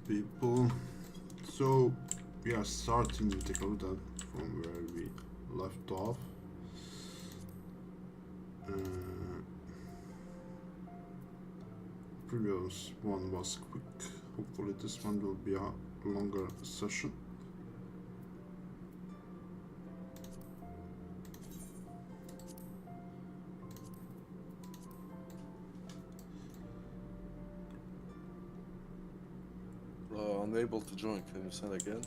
people. So we are starting with the Garuda from where we left off. Previous one was quick. Hopefully this one will be a longer session. Unable to join. Can you send again?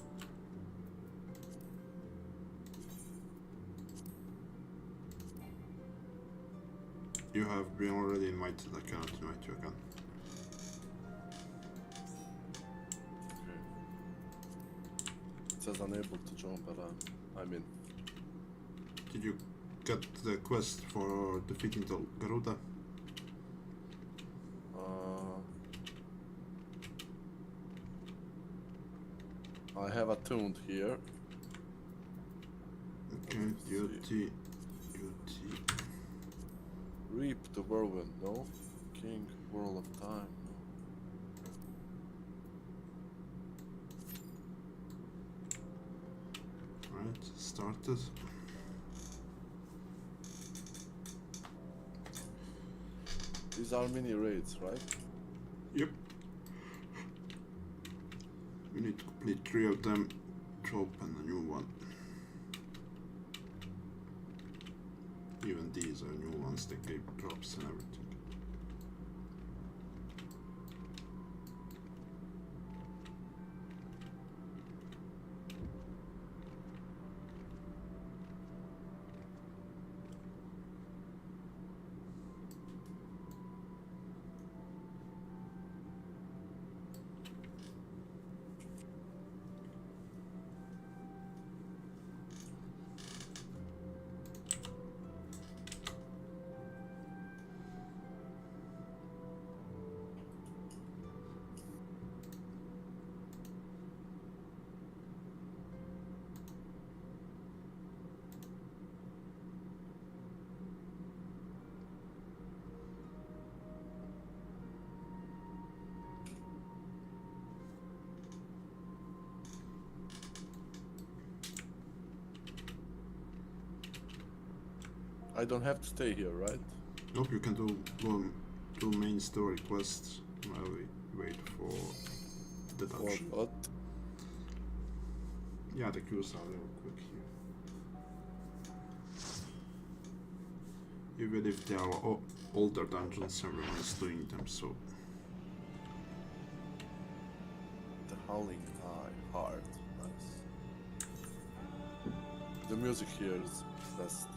You have been already invited. I cannot invite you again. Okay. It says unable to join, but I'm in. Did you get the quest for defeating the Garuda? I have attuned here. Okay, duty. Reap the whirlwind, no? King, whirl of time, no? Right, started. These are mini raids, right? Yep. We need to complete 3 of them to open a new one. Even these are new ones that gave drops and everything. I don't have to stay here, right? Nope, you can do main story quests while we wait for the dungeon. What? Yeah, the queues are real quick here. Even if they are older dungeons, everyone is doing them, so... The Howling Eye, hard, nice. The music here is best.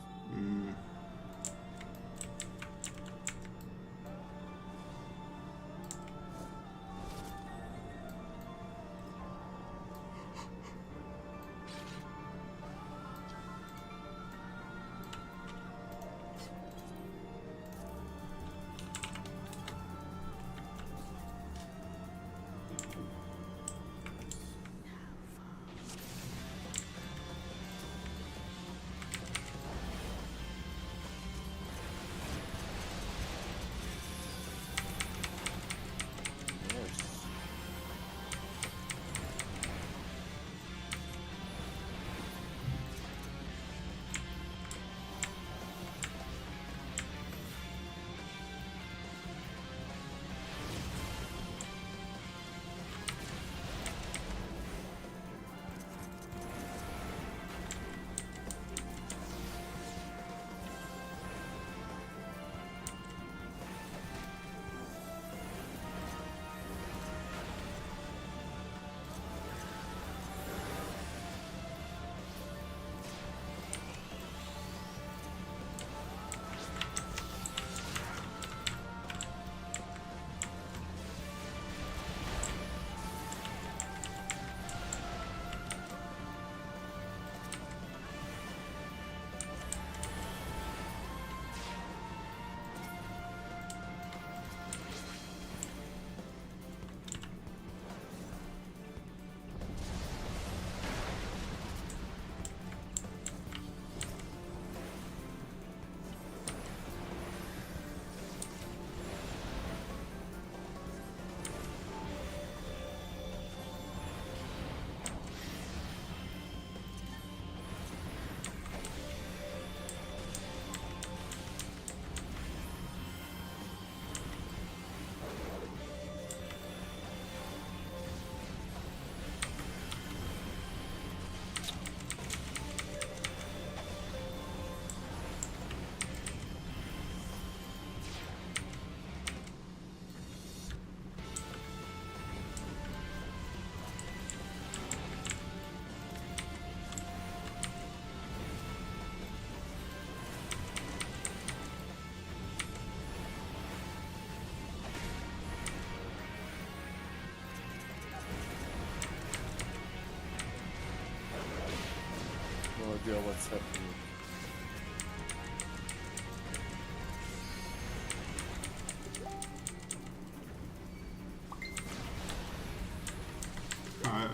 idea what's happening.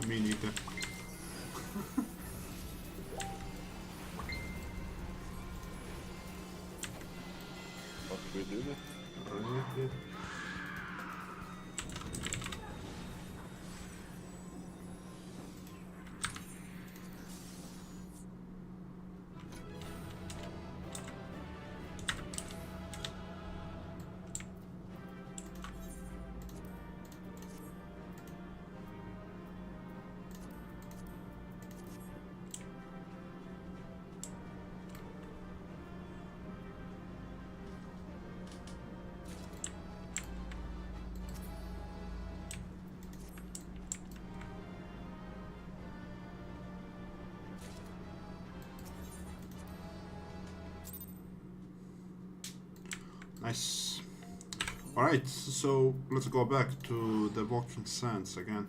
Me neither. But we did it. Alright. Nice. Alright, so let's go back to the walking sands again.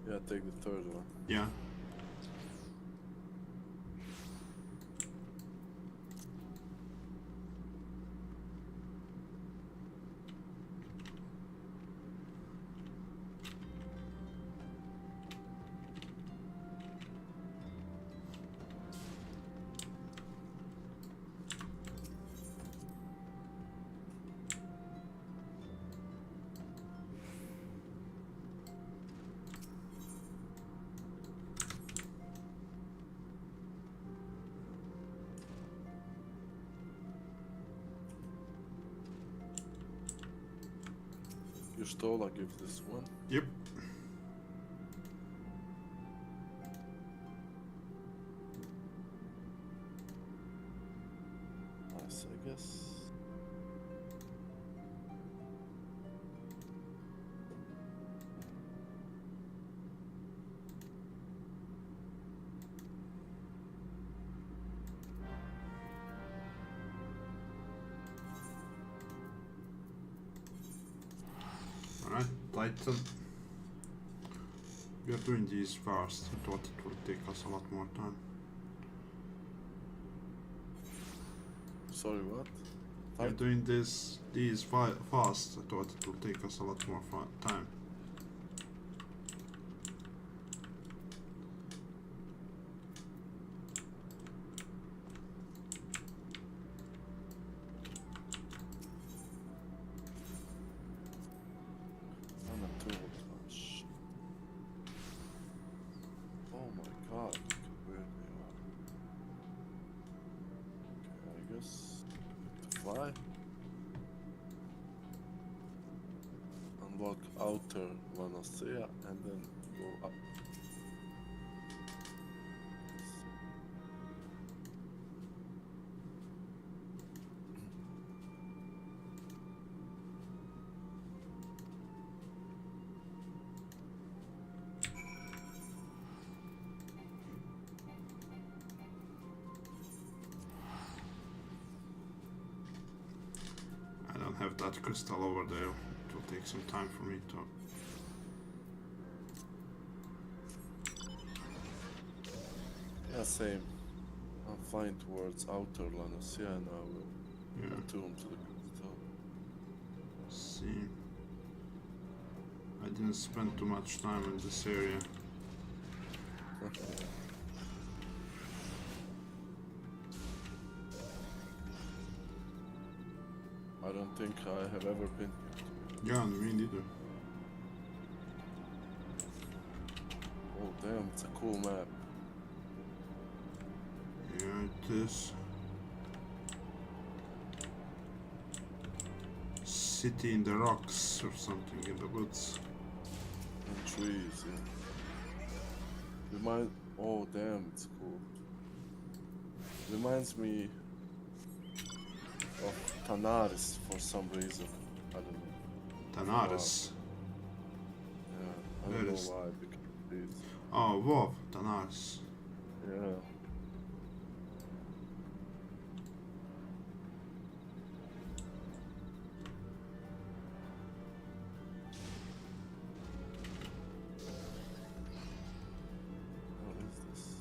Yeah, take the third one. Yeah. You stole, I give this one. Yep. Nice, I guess. Alright, Titan. We are doing these fast. I thought it would take us a lot more time. Sorry, what? We are doing these fast. I thought it would take us a lot more time. I'm a tool. Oh, shit. Oh my god, look at where they are. Okay, I guess to fly. Unlock outer Lanosea and then go up. I don't have that crystal over there. It will take some time for me to. Yeah, same. I'm flying towards outer Lanosea and I will Yeah. attune to the crystal. See. I didn't spend too much time in this area. I don't think I have ever been here. Yeah, me neither. Oh damn, it's a cool map. Yeah, it is. City in the rocks or something in the woods. And trees, yeah. Oh damn, it's cool. Reminds me of Tanaris for some reason. I don't know. Tanaris. Yeah, I Where don't know is- why, because it's, Oh, wow, Tanaris. yeah. What is this?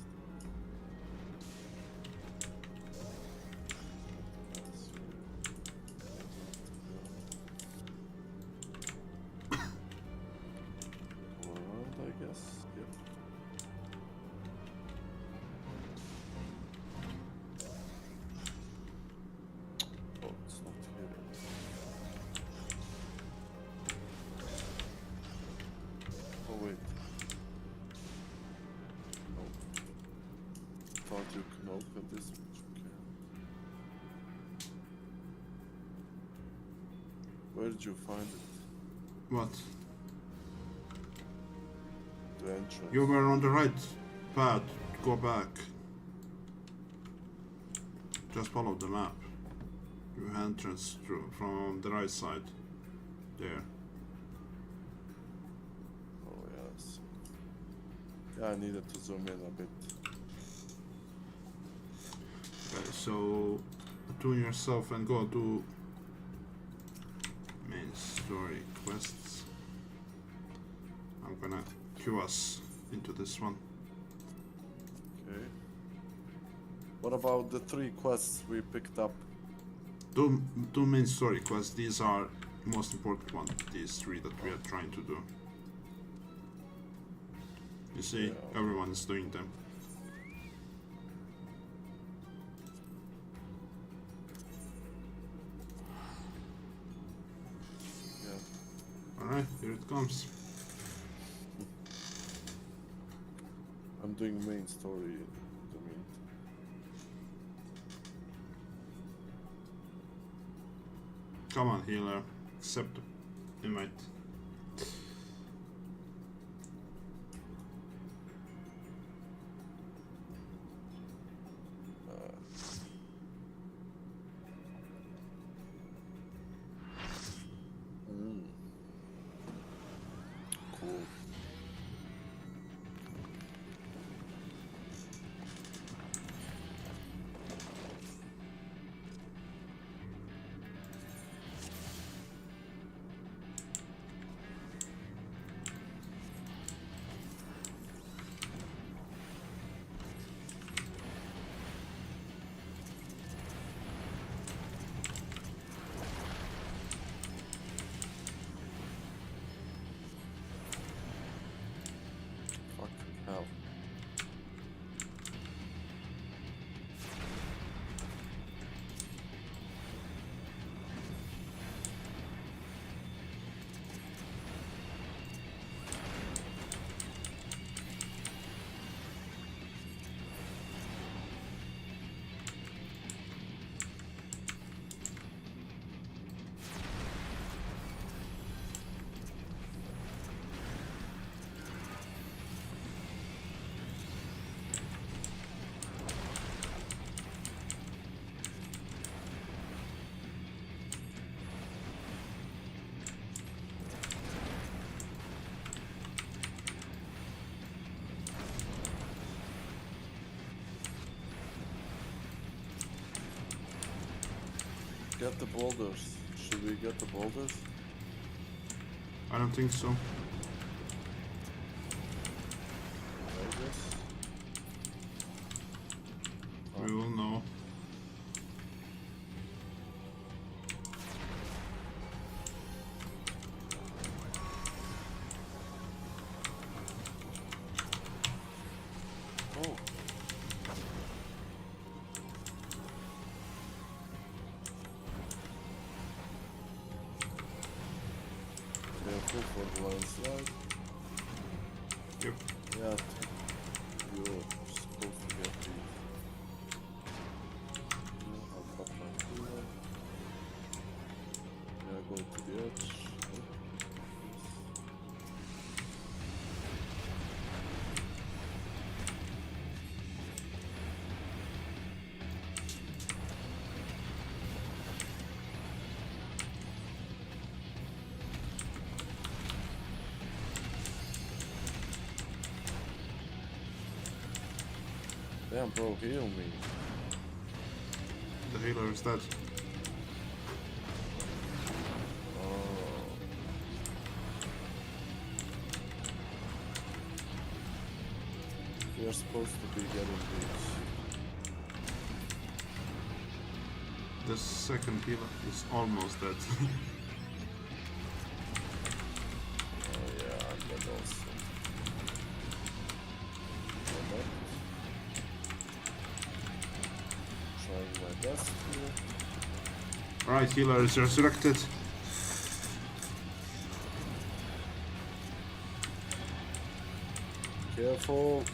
open this which we can. Where did you find it? What? The entrance. You were on the right path. Go back. Just follow the map. Your entrance through from the right side. There. Oh yes. Yeah, I needed to zoom in a bit. Okay, so tune yourself and go to main story quests. I'm gonna queue us into this one. Okay. What about the 3 quests we picked up? Two main story quests. These are most important one. These 3 that we are trying to do. You see, Yeah. everyone is doing them. Yeah. Alright, here it comes. I'm doing main story in the meantime. Come on, healer. Accept the invite. Cool. Fucking hell. Get the boulders. Should we get the boulders? I don't think so. I guess. We will know. Oh. Careful for the landslide. Yep. Yeah, I think you're supposed to get these. Yeah, I'll pop my healer. Yeah, go to the edge. Damn, bro, heal me. The healer is dead. Oh. We are supposed to be getting these. The second healer is almost dead. Oh yeah, I'm dead also. Alright. Trying my best here. Alright, healer is resurrected. Careful.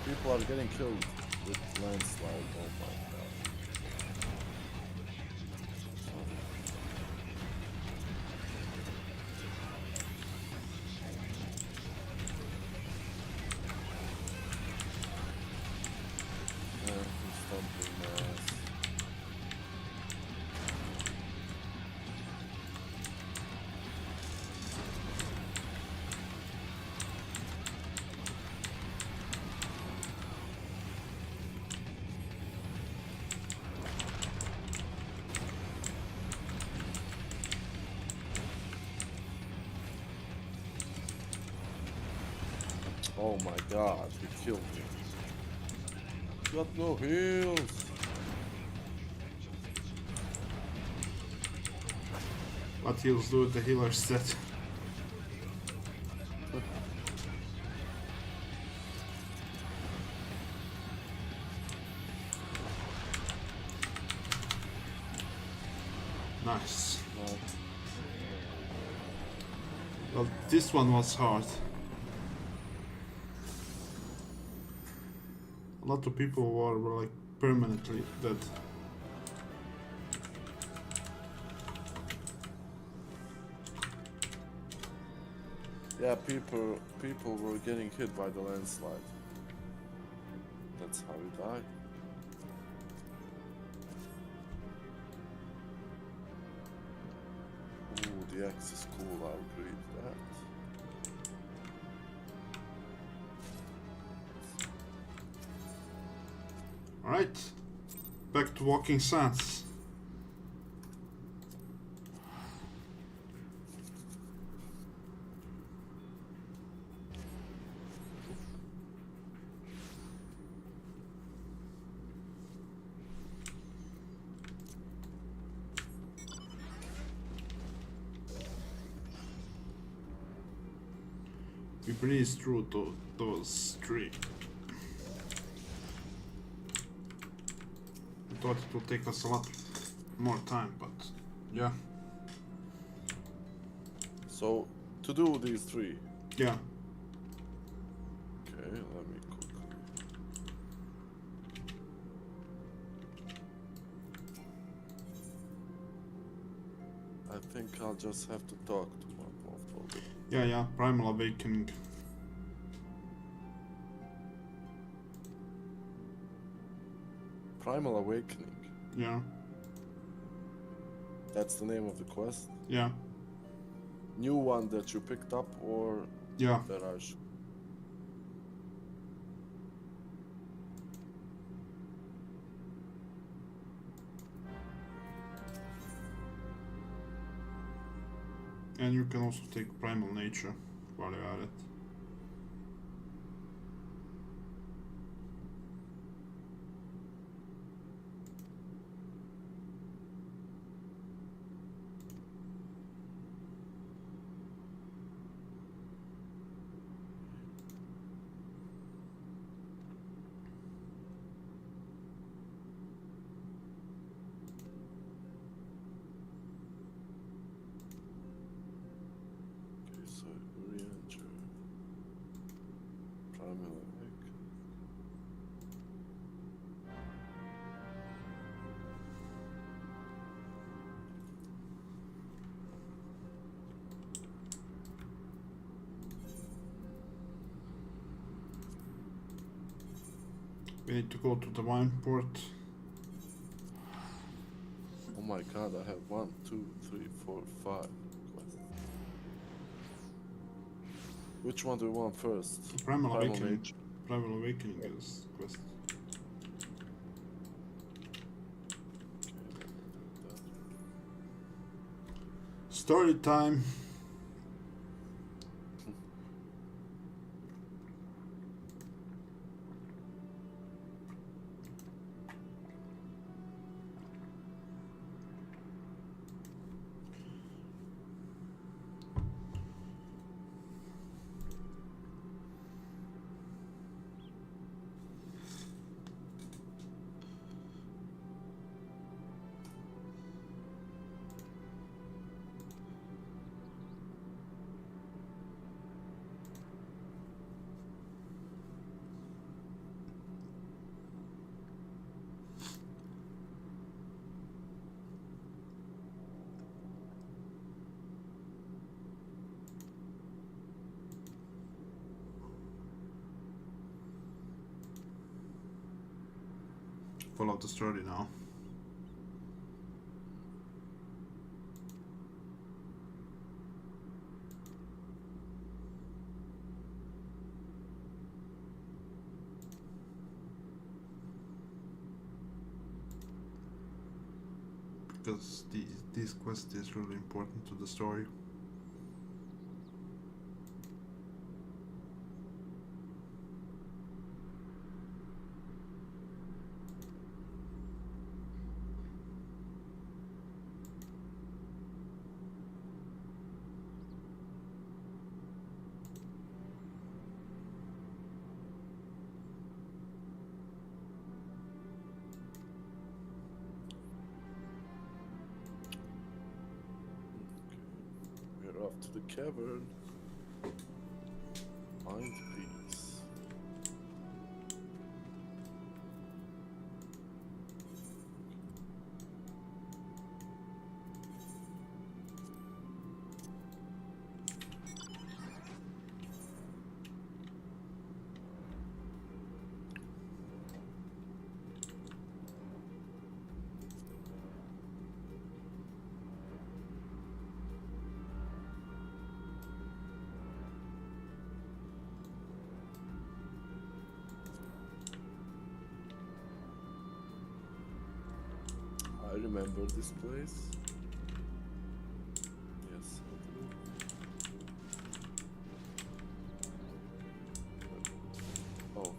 People are getting killed. with landslide. Oh my god. Stumbling mass. Oh my god, he killed me. Got no heals. What heals do the healer's dead? Nice. Well, this one was hard. A lot of people were like permanently dead. Yeah, people were getting hit by the landslide. That's how you die. Ooh, the axe is cool, I'll agree with that. Alright, back to Walking Sands. We breeze through those three. I thought it would take us a lot more time, but yeah. So, to do these three. Yeah. Okay, let me quickly. I think I'll just have to talk to my mouth. Yeah, Primal Awakening. Primal Awakening. Yeah. That's the name of the quest. Yeah. New one that you picked up, or Yeah. that I should. And you can also take Primal Nature while you're at it. So re-enter Primal Awakening. We need to go to the wine port. Oh my god, I have 1, 2, 3, 4, 5 quests. Which one do you want first? Primal Awakening. Nature. Primal Awakening is quest. Story time. follow the story now. Because this quest is really important to the story. We're off to the cavern. Mind peace. I remember this place. Yes, I do. Oh.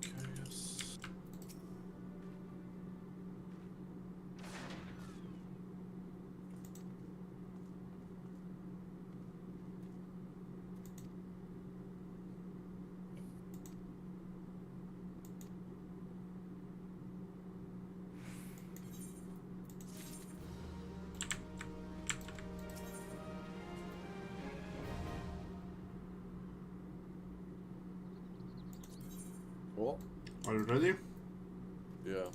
Okay, yes. Well, Are you ready? yeah.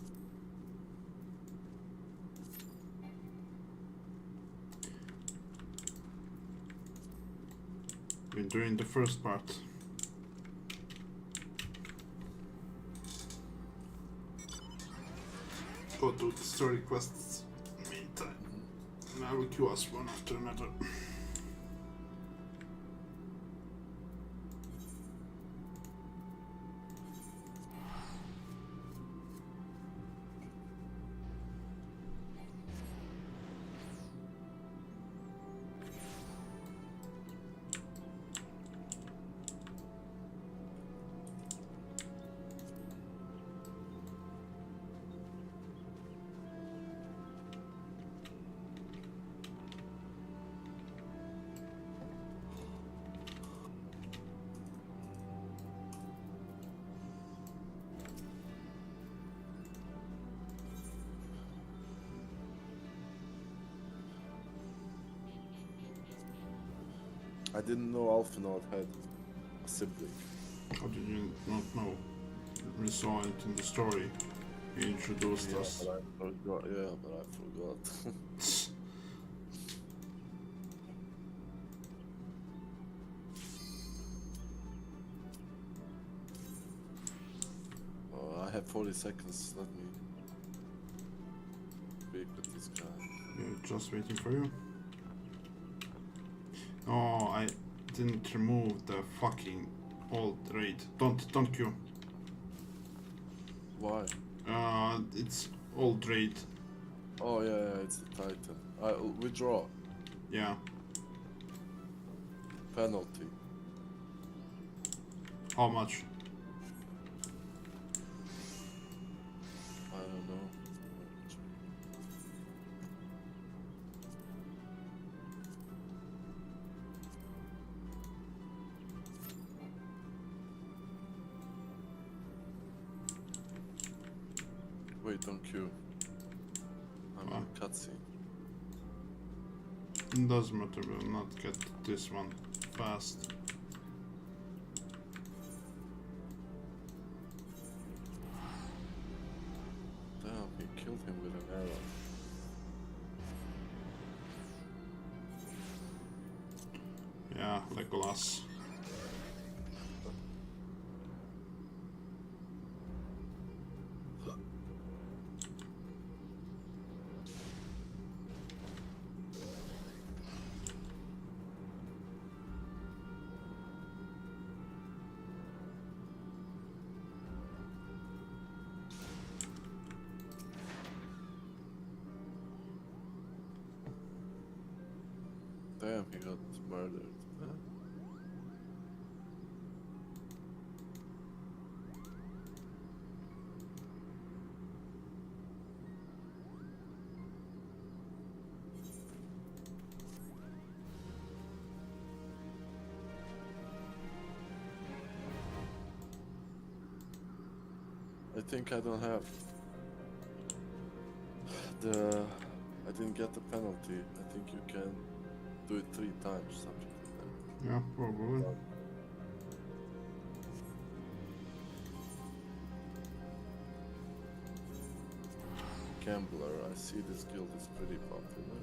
We're doing the first part. Go to the story quests meantime. And I will queue us one after another. I didn't know Alphinaud had a sibling. How did you not know? We saw it in the story. He introduced Yeah, us. but I forgot. Yeah, but I forgot. I have 40 seconds. Let me speak with this guy. Yeah, just waiting for you. Oh, I didn't remove the fucking old raid. Don't queue. Why? It's old raid. Oh yeah, it's the Titan. I withdraw. Yeah. Penalty. How much? I don't know. on queue. I'm in a cutscene. It doesn't matter, we'll not get this one fast. Damn, he killed him with an arrow. Yeah, Legolas. Damn, he got murdered. Huh? I think I don't have the... I didn't get the penalty. I think you can do it 3 times, something like that. Yeah, probably. Gambler, I see this guild is pretty popular.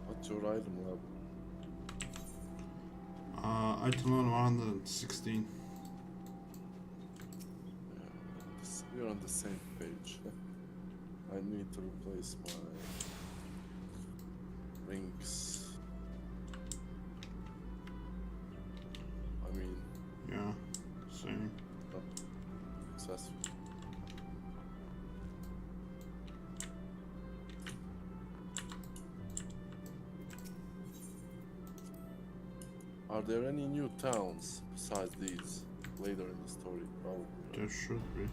What's your item level? Item on 116. Yeah, we're on the same page. I need to replace my rings. I mean, Yeah, same. not successful. Are there any new towns besides these later in the story? Probably. There should be.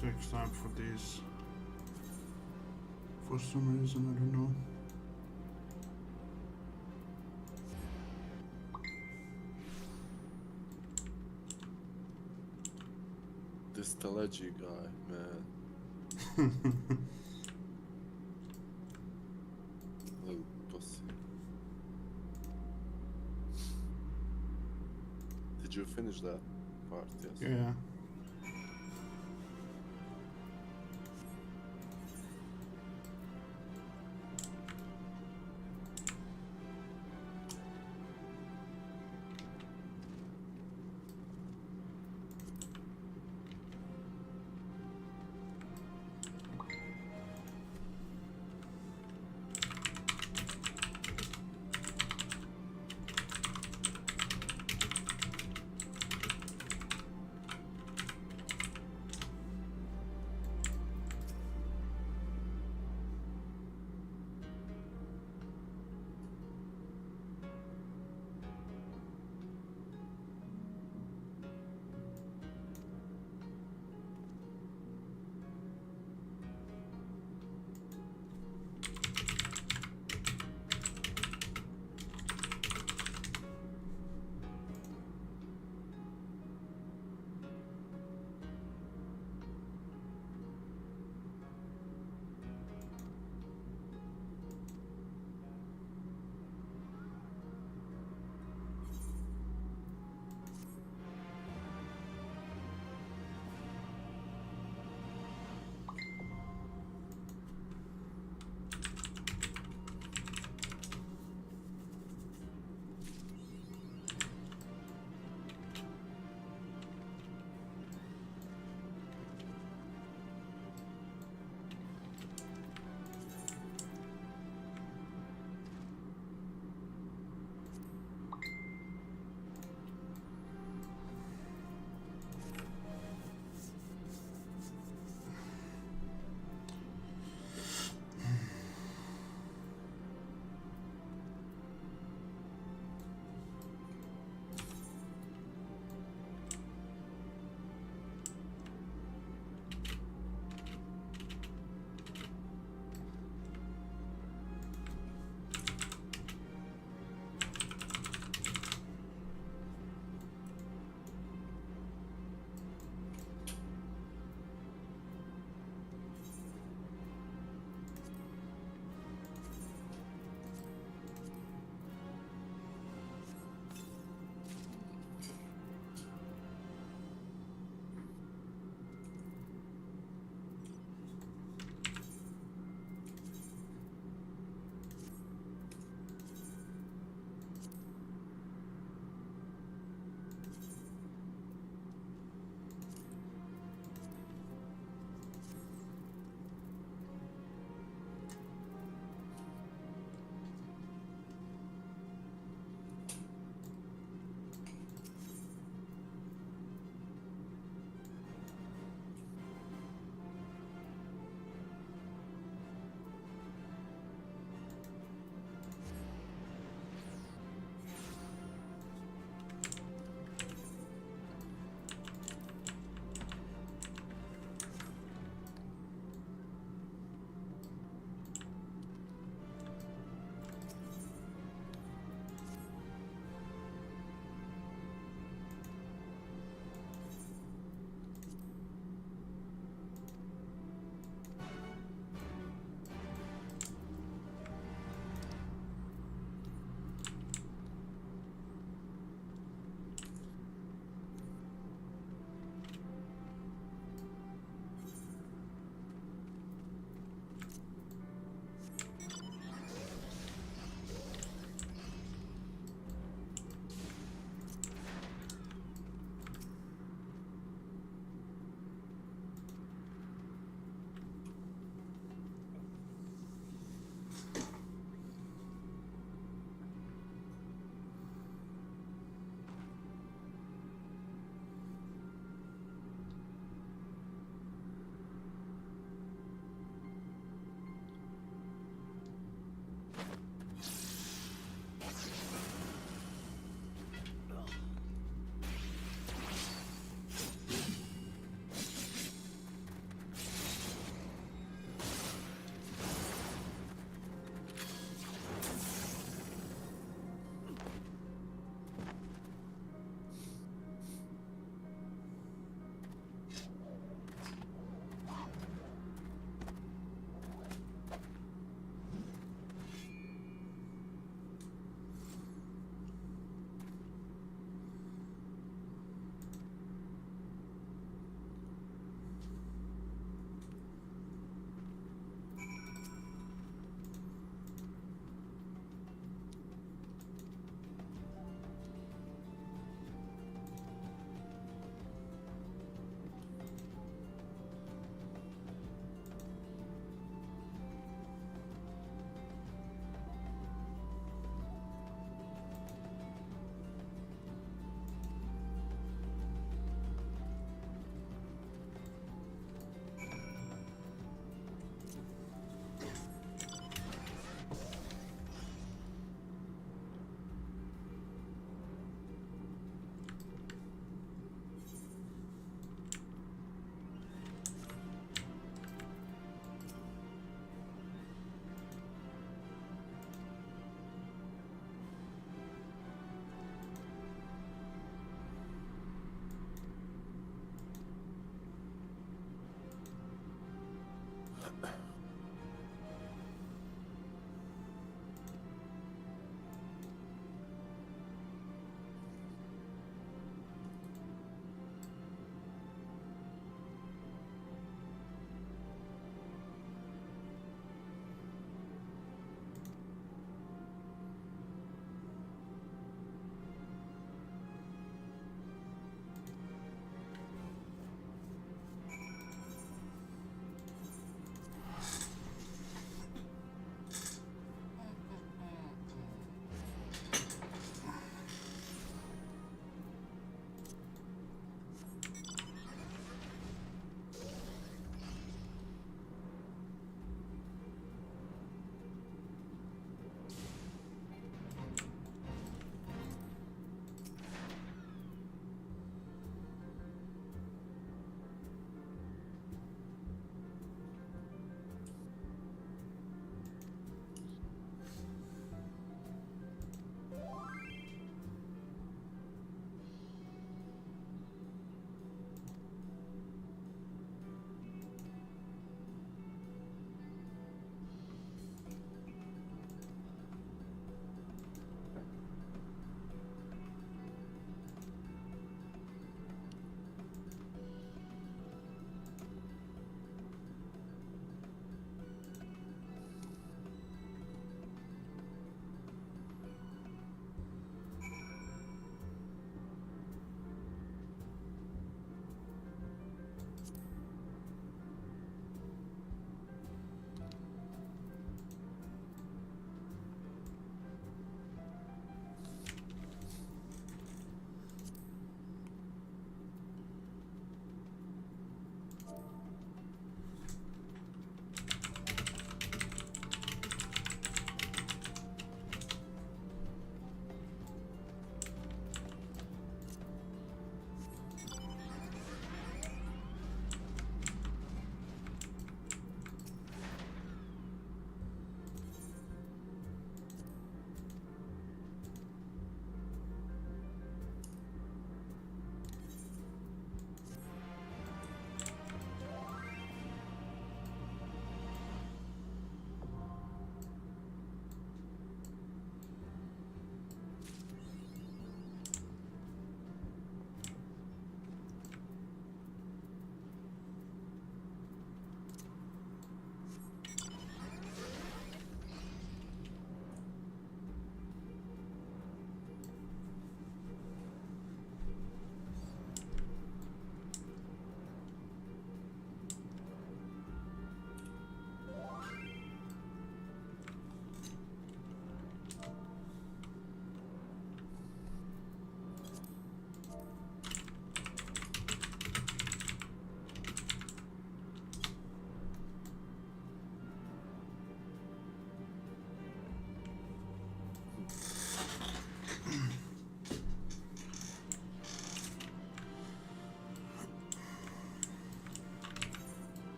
takes time for these. For some reason, I don't know. This Telegy guy, man. Little pussy. Did you finish that part? Yes. Yeah.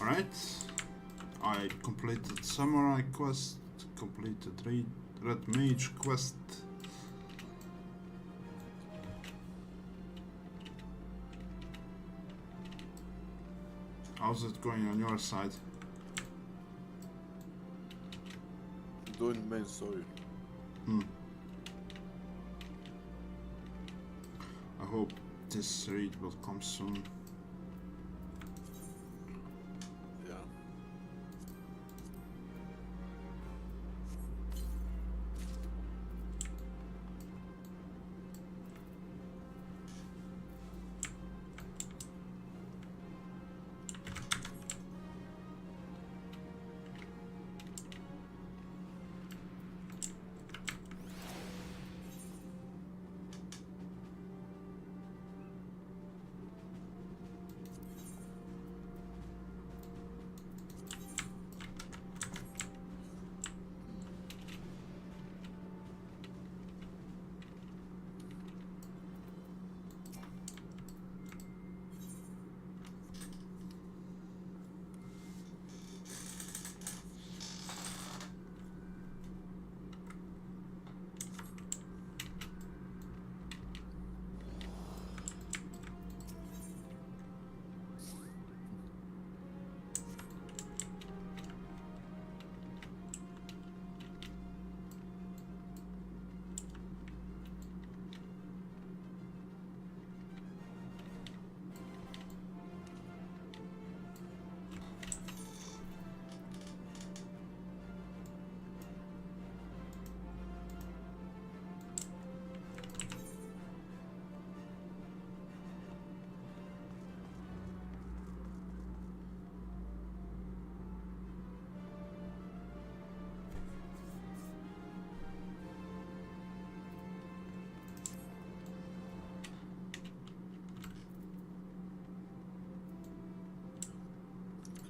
Alright. I completed Samurai quest, completed Red Mage quest. How's it going on your side? Doing main story. I hope this raid will come soon. Yeah.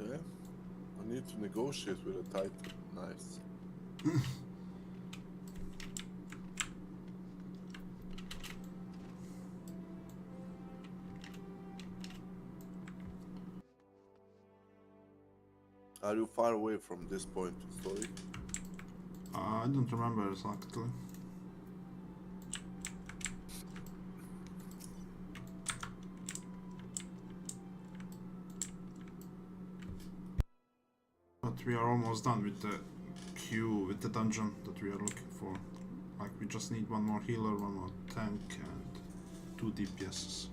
Okay. I need to negotiate with a titan. Nice. Are you far away from this point in story? I don't remember exactly. But we are almost done with the queue, with the dungeon that we are looking for. Like, we just need one more healer, one more tank, and 2 DPSs.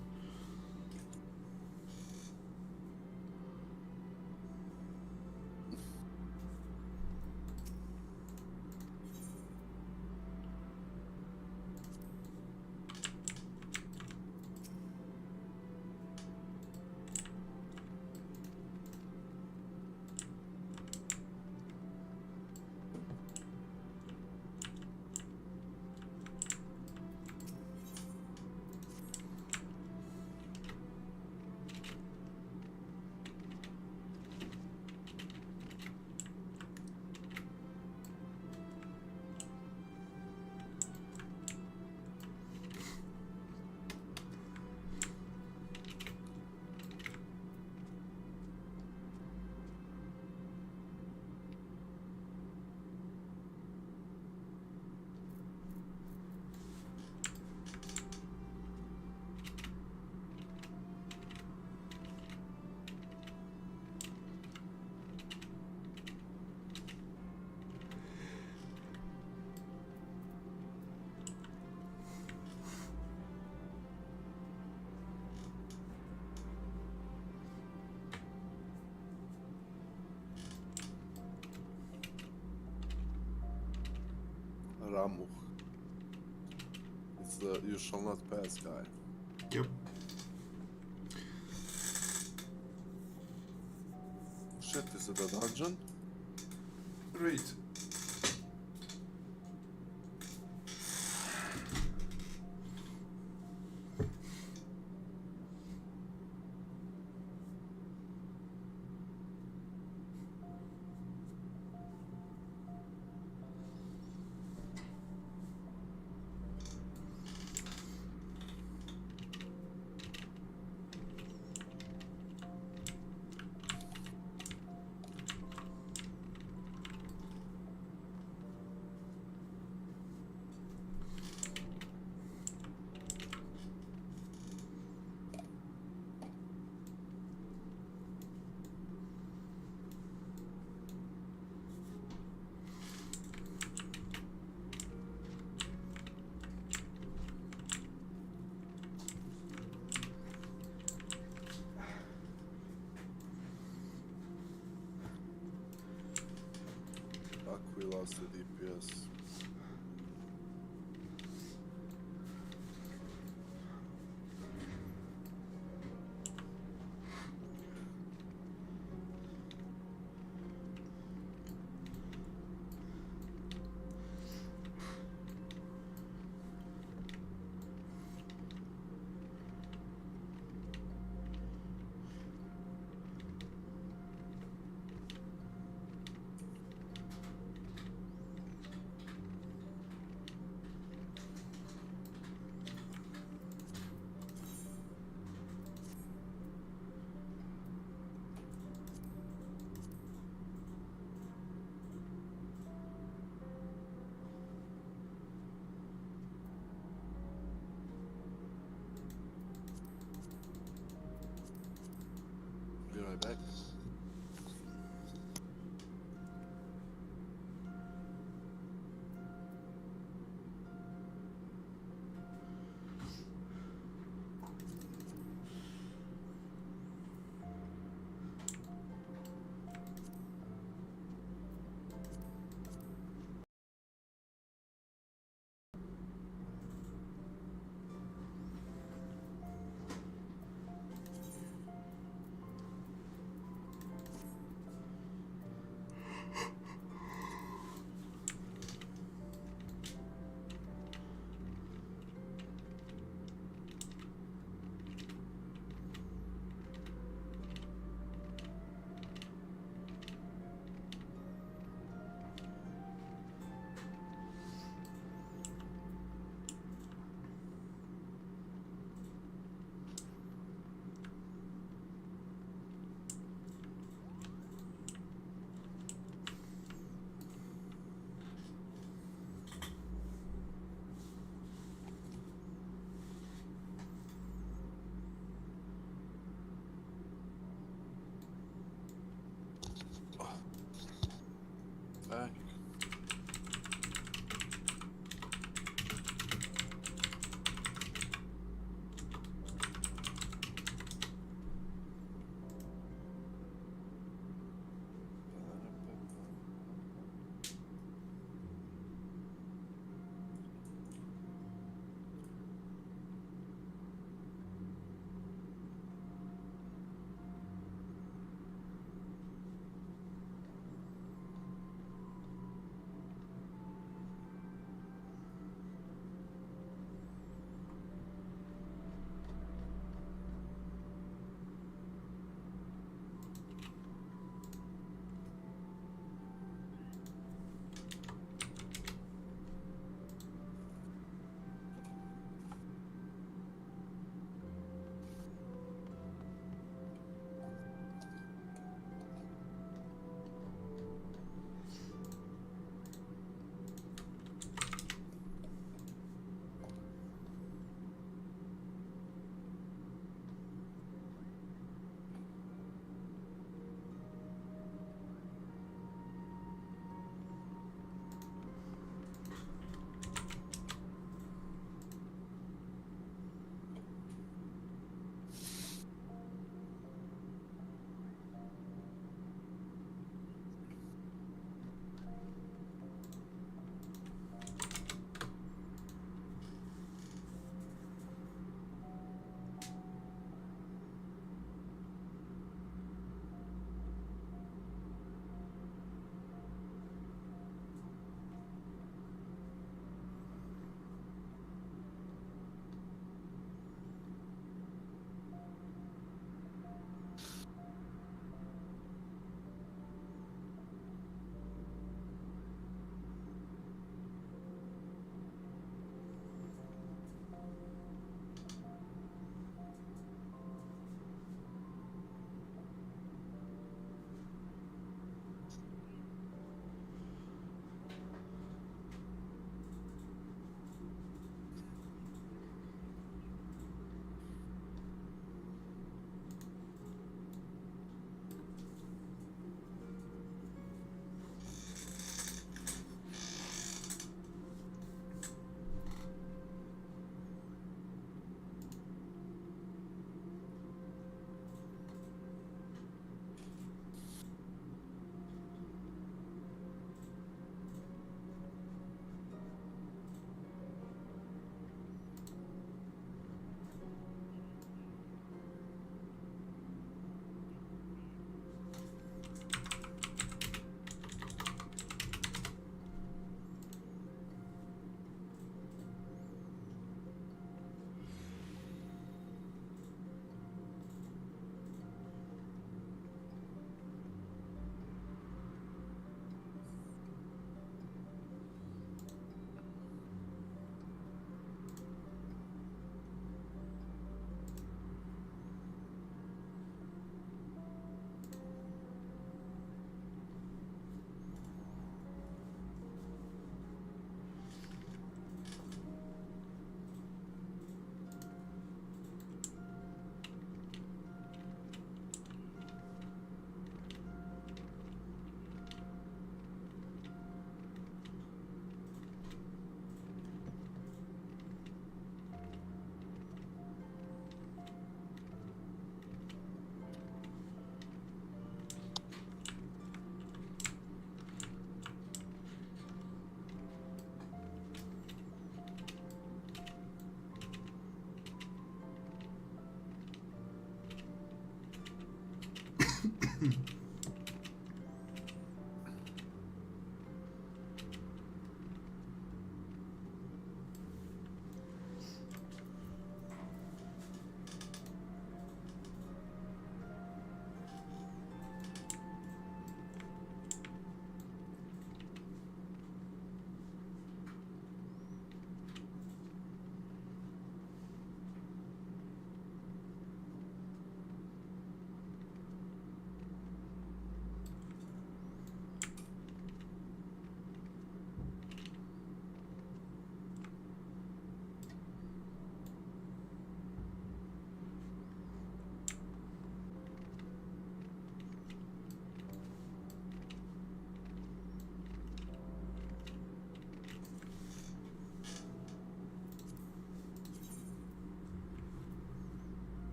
Ramuh. It's the you shall not pass guy. Yep. Shit, is it a dungeon? Great. fast the DPS. Be right back.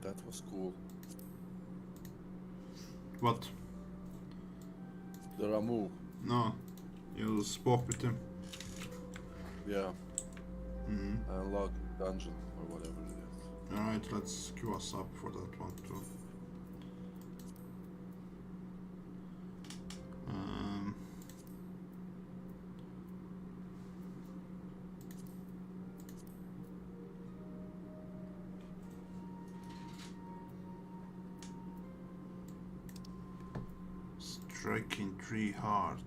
That was cool. What? The Ramu. No, you spoke with him. Yeah. Mm-hmm. I unlocked dungeon or whatever it is. Alright, let's queue us up for that one too. Striking 3 hard.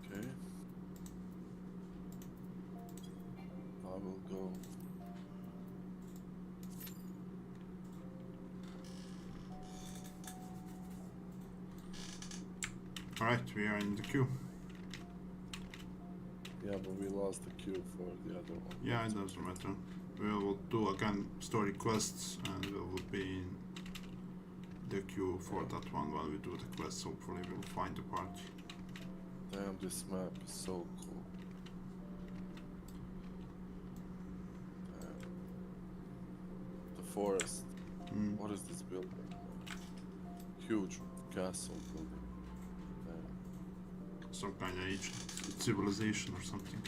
Okay. I will go. Alright, we are in the queue. Yeah, but we lost the queue for the other one. Yeah, it doesn't matter. We will do again story quests and we will be in the queue for that one while we do the quests. Hopefully we'll find the party. Damn, this map is so cool. Damn. The forest. Mm. What is this building? Huge castle building. Damn. Some kind of ancient civilization or something.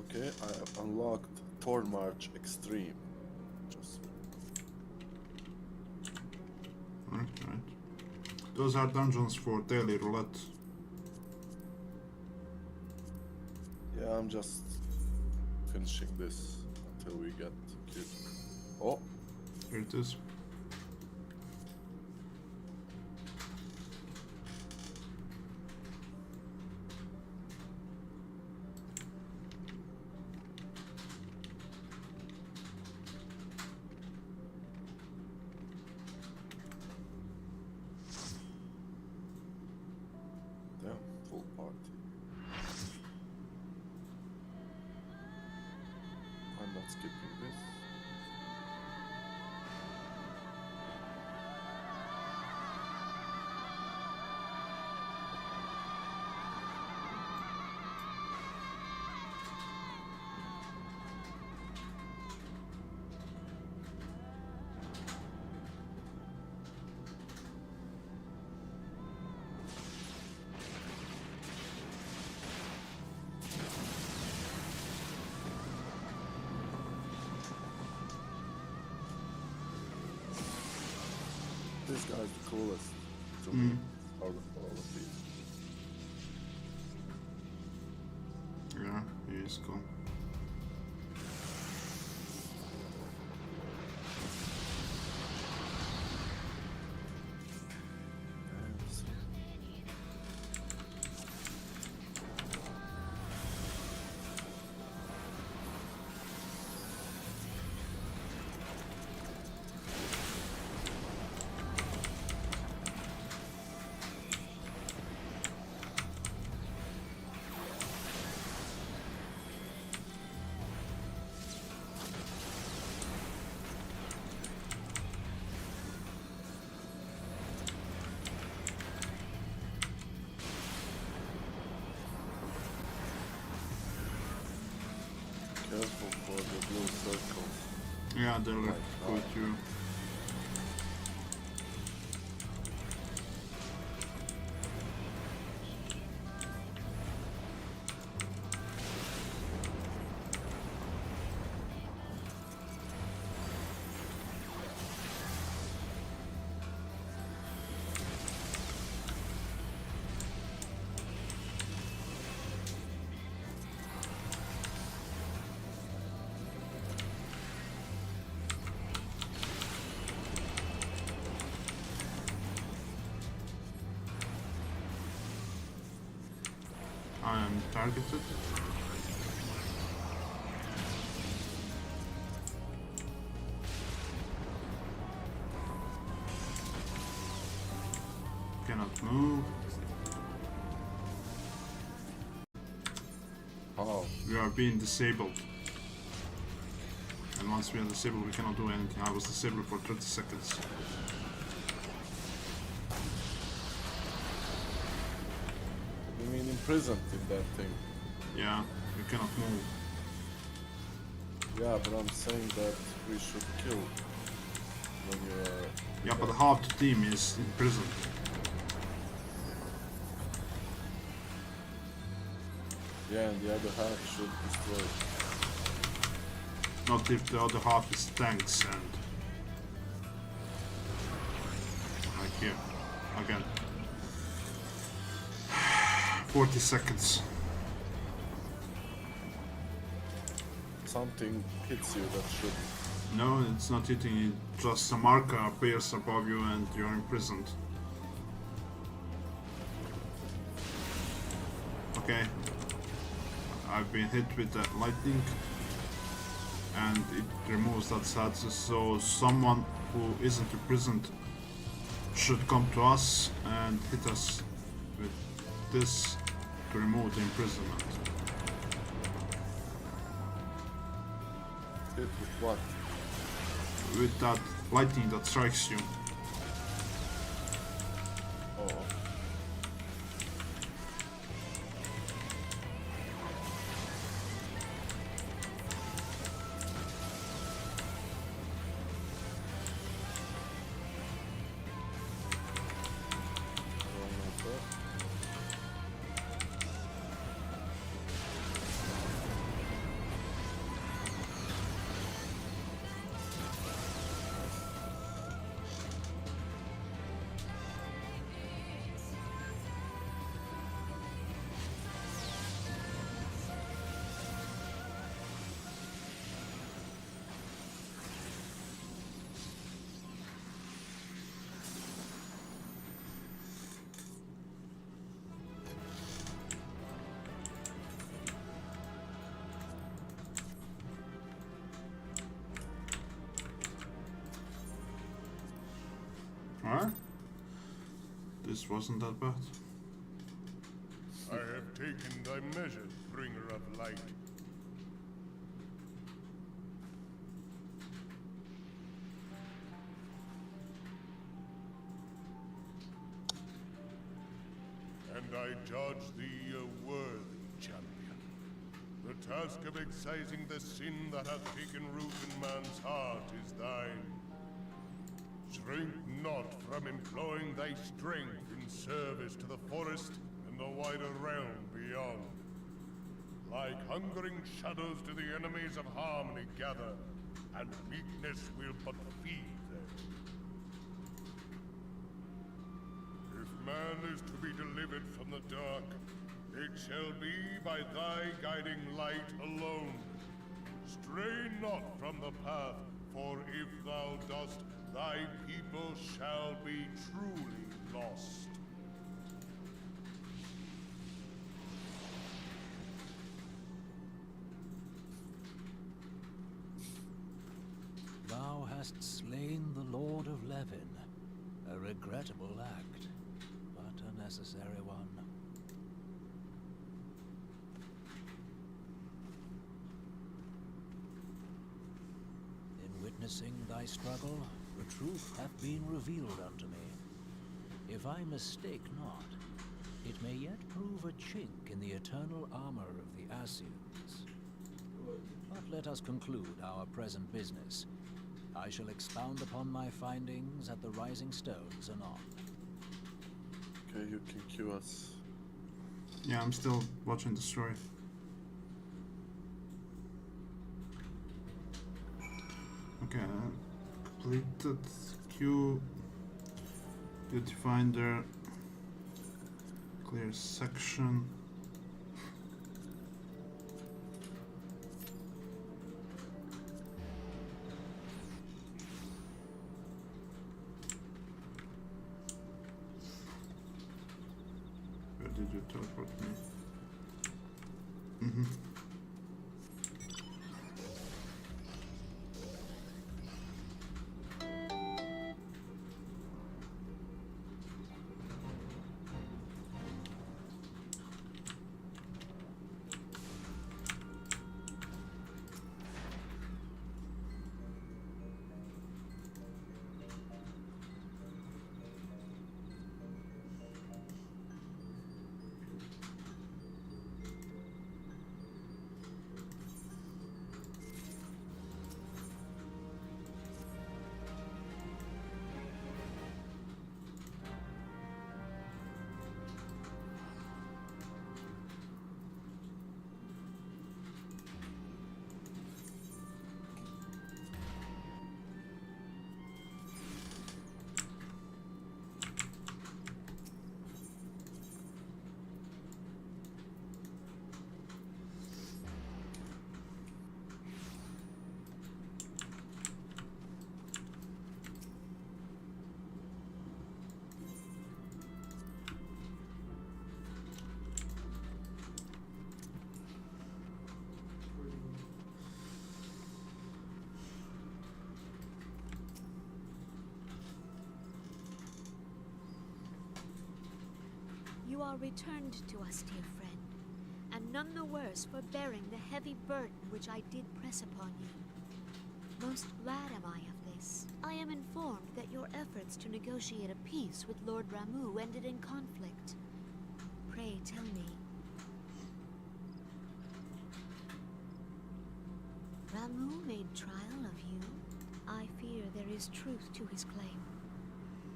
Okay, I have unlocked Thorn March Extreme. Just Right. Those are dungeons for daily roulette. yeah, I'm just finishing this until we get the kid. Oh, Here it is. damn, full party. I'm not skipping this. This guy's the coolest to me out of all of these. Yeah, he is cool. Damn, so- Careful for the blue circles. Yeah, they'll My put God. you. I am targeted. How? We are being disabled. And once we are disabled, we cannot do anything. I was disabled for 30 seconds. You mean imprisoned in that thing? Yeah, we cannot move. Yeah, but I'm saying that we should kill when you are... Yeah, but half the team is in prison. Yeah, and the other half should destroy. Not if the other half is tanks and... Like here. Again. 40 seconds. Something hits you that should... No, it's not hitting you. Just a marker appears above you and you're imprisoned. Okay. I've been hit with the lightning. And it removes that status, so someone who isn't imprisoned should come to us and hit us with this to remove the imprisonment. Hit with what? With that lightning that strikes you. Oh. Alright. This wasn't that bad. I have taken thy measures, bringer of light. And I judge thee a worthy champion. The task of excising the sin that hath taken root in man's heart is thine. Shrink not from employing thy strength in service to the forest and the wider realm beyond. Like hungering shadows do the enemies of harmony gather, and weakness will but feed them. If man is to be delivered from the dark, it shall be by thy guiding light alone. Stray not from the path, for if thou dost, thy people shall be truly lost. Thou hast slain the Lord of Levin. A regrettable act, but a necessary one. In witnessing thy struggle, the truth hath been revealed unto me. If I mistake not, it may yet prove a chink in the eternal armor of the Assyrians. But let us conclude our present business. I shall expound upon my findings at the Rising Stones anon. Okay, you can cue us. Yeah, I'm still watching the story. Okay, completed queue. Duty finder. Clear section. Where did you teleport me? You are returned to us, dear friend, and none the worse for bearing the heavy burden which I did press upon you. Most glad am I of this. I am informed that your efforts to negotiate a peace with Lord Ramuh ended in conflict. Pray tell me. Ramuh made trial of you. I fear there is truth to his claim.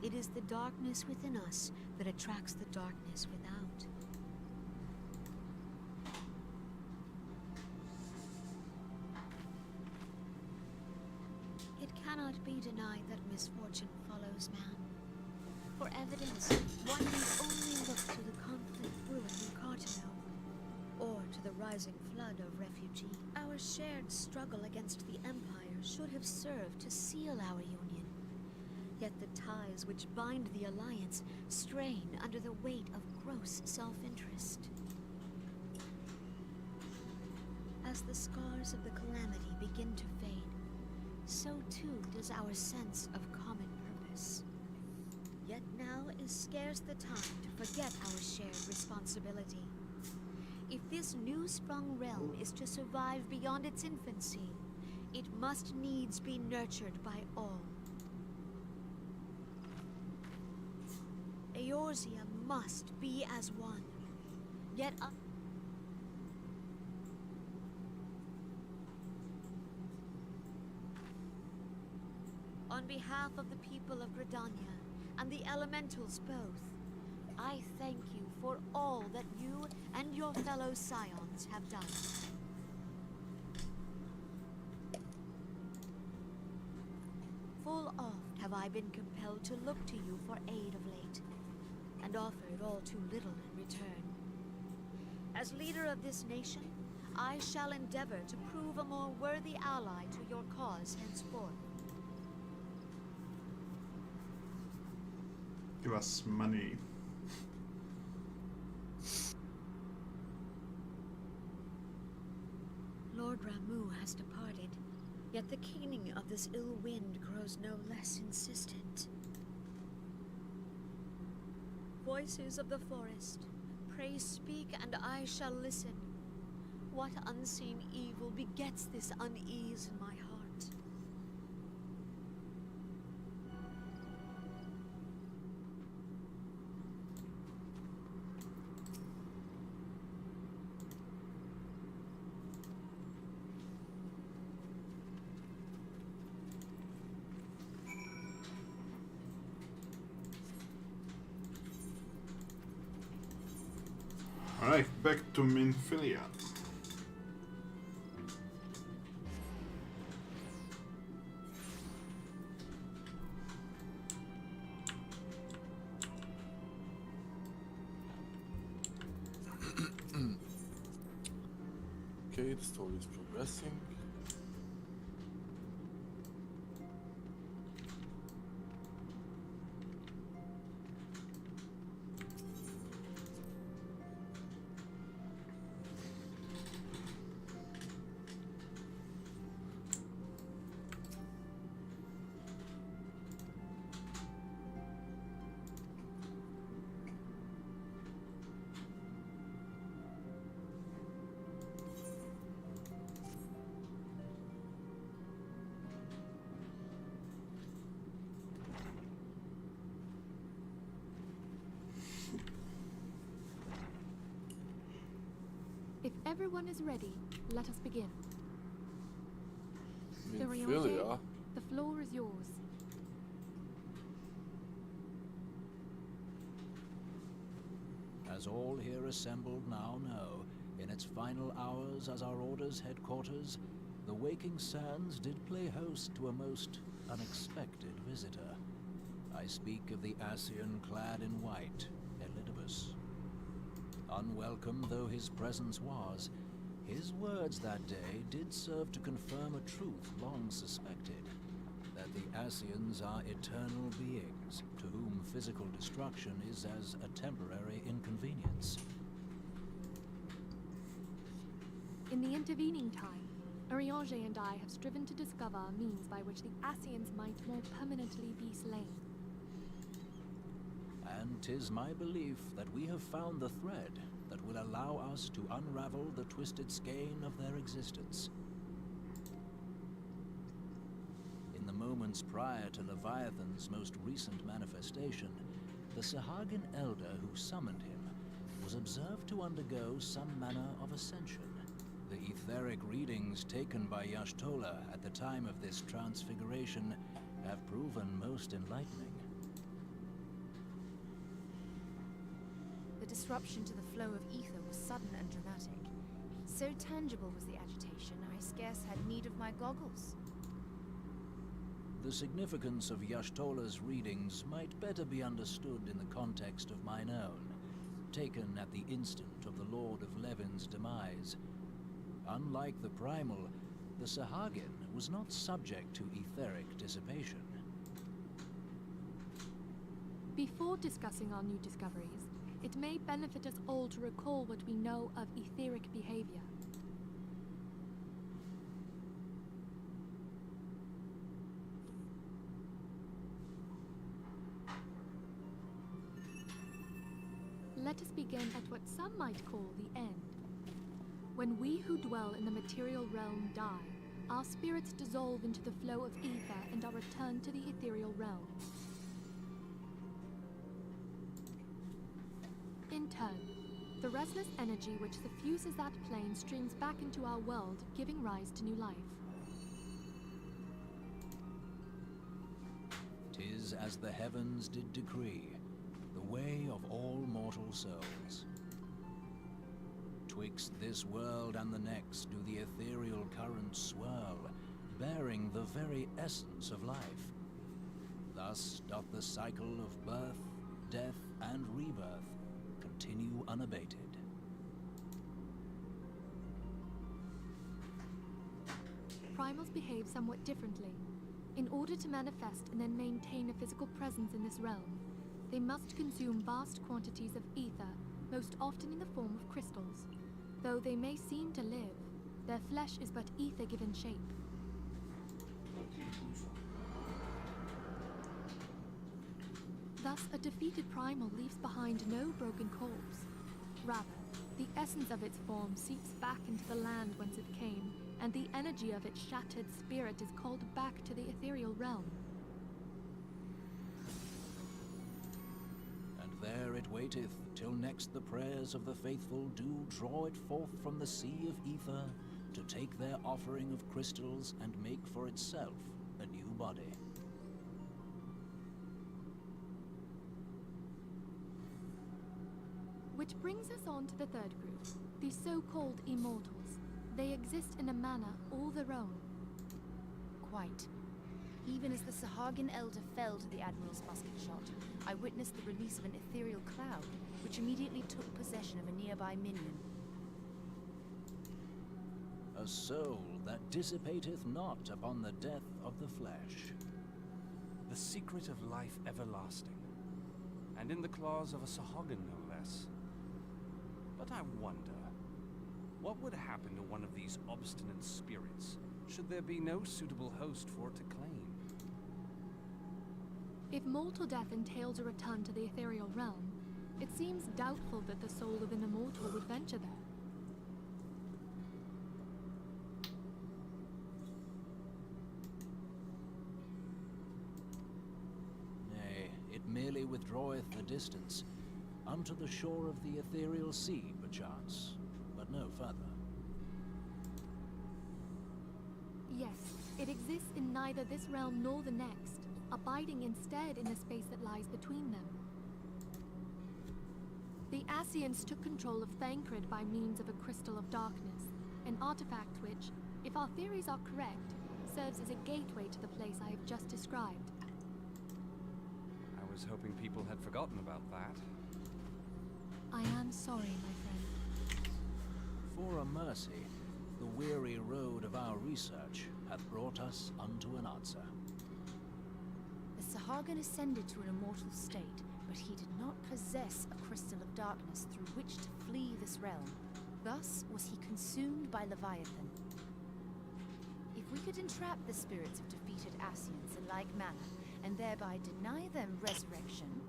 It is the darkness within us that attracts the darkness without. It cannot be denied that misfortune follows man. For evidence, one need only look to the conflict brewing in Cartano, or to the rising flood of refugees. Our shared struggle against the Empire should have served to seal our union. Yet the ties which bind the Alliance strain under the weight of gross self-interest. As the scars of the calamity begin to fade, so too does our sense of common purpose. Yet now is scarce the time to forget our shared responsibility. If this new-sprung realm is to survive beyond its infancy, it must needs be nurtured by all. Eorzea must be as one. Yet on behalf of the people of Gridania and the elementals both, I thank you for all that you and your fellow scions have done. Full oft have I been compelled to look to you for aid of late, and offered all too little in return. As leader of this nation, I shall endeavor to prove a more worthy ally to your cause henceforth. Give us money. Lord Ramuh has departed, yet the keening of this ill wind grows no less insistent. Voices of the forest, pray speak and I shall listen. What unseen evil begets this unease in my heart? Alright, back to Minfilia. Okay, the story is progressing. If everyone is ready, let us begin. Minfilia? The floor is yours. As all here assembled now know, in its final hours as our Order's headquarters, the Waking Sands did play host to a most unexpected visitor. I speak of the Ascian clad in white, Elidibus. Unwelcome though his presence was, his words that day did serve to confirm a truth long suspected, that the Ascians are eternal beings, to whom physical destruction is as a temporary inconvenience. In the intervening time, Urianger and I have striven to discover a means by which the Ascians might more permanently be slain. And 'tis my belief that we have found the thread that will allow us to unravel the twisted skein of their existence. In the moments prior to Leviathan's most recent manifestation, the Sahagin elder who summoned him was observed to undergo some manner of ascension. The etheric readings taken by Y'shtola at the time of this transfiguration have proven most enlightening. The disruption to the flow of ether was sudden and dramatic. So tangible was the agitation, I scarce had need of my goggles. The significance of Y'shtola's readings might better be understood in the context of mine own, taken at the instant of the Lord of Levin's demise. Unlike the Primal, the Sahagin was not subject to etheric dissipation. Before discussing our new discoveries, it may benefit us all to recall what we know of etheric behavior. Let us begin at what some might call the end. When we who dwell in the material realm die, our spirits dissolve into the flow of ether and are returned to the ethereal realm. In turn, the restless energy which suffuses that plane streams back into our world, giving rise to new life. 'Tis as the heavens did decree, the way of all mortal souls. Twixt this world and the next do the ethereal currents swirl, bearing the very essence of life. Thus doth the cycle of birth, death, and rebirth continue unabated. Primals behave somewhat differently. In order to manifest and then maintain a physical presence in this realm, they must consume vast quantities of ether, most often in the form of crystals. Though they may seem to live, their flesh is but ether given shape. Thus, a defeated primal leaves behind no broken corpse. Rather, the essence of its form seeps back into the land whence it came, and the energy of its shattered spirit is called back to the ethereal realm. And there it waiteth, till next the prayers of the faithful do draw it forth from the sea of ether, to take their offering of crystals and make for itself a new body. Which brings us on to the third group, the so-called immortals. They exist in a manner all their own. Quite. Even as the Sahagin elder fell to the Admiral's musket shot, I witnessed the release of an ethereal cloud, which immediately took possession of a nearby minion. A soul that dissipateth not upon the death of the flesh. The secret of life everlasting, and in the claws of a Sahagin no less. But I wonder, what would happen to one of these obstinate spirits, should there be no suitable host for it to claim? If mortal death entails a return to the ethereal realm, it seems doubtful that the soul of an immortal would venture there. Nay, it merely withdraweth the distance, unto the shore of the ethereal sea, perchance, but no further. Yes, it exists in neither this realm nor the next, abiding instead in the space that lies between them. The Ascians took control of Thancred by means of a crystal of darkness, an artifact which, if our theories are correct, serves as a gateway to the place I have just described. I was hoping people had forgotten about that. I am sorry, my friend. For a mercy, the weary road of our research hath brought us unto an answer. The Sahagin ascended to an immortal state, but he did not possess a crystal of darkness through which to flee this realm. Thus was he consumed by Leviathan. If we could entrap the spirits of defeated Ascians in like manner, and thereby deny them resurrection,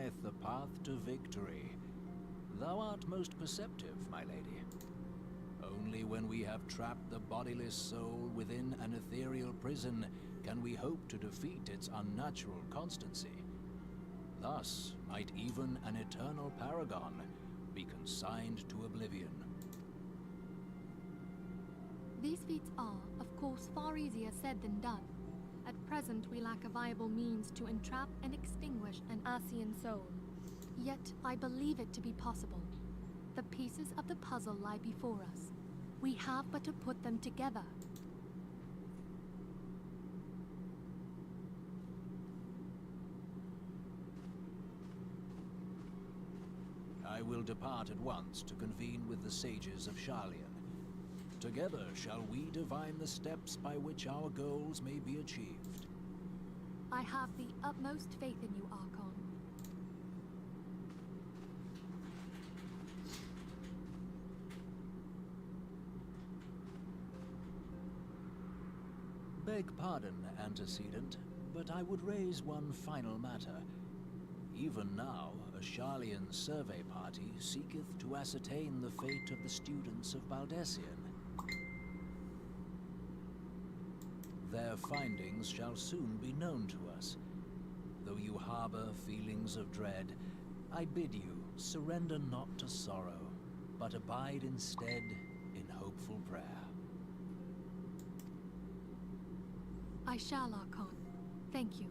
lieth the path to victory. Thou art most perceptive, my lady. Only when we have trapped the bodiless soul within an ethereal prison can we hope to defeat its unnatural constancy. Thus might even an eternal paragon be consigned to oblivion. These feats are, of course, far easier said than done. At present, we lack a viable means to entrap and extinguish an Asian soul. Yet, I believe it to be possible. The pieces of the puzzle lie before us. We have but to put them together. I will depart at once to convene with the sages of Sharlayan. Together shall we divine the steps by which our goals may be achieved. I have the utmost faith in you, Archon. Beg pardon, antecedent, but I would raise one final matter. Even now, a Sharlayan survey party seeketh to ascertain the fate of the students of Baldessian. Their findings shall soon be known to us. Though you harbor feelings of dread, I bid you surrender not to sorrow, but abide instead in hopeful prayer. I shall, Archon. Thank you.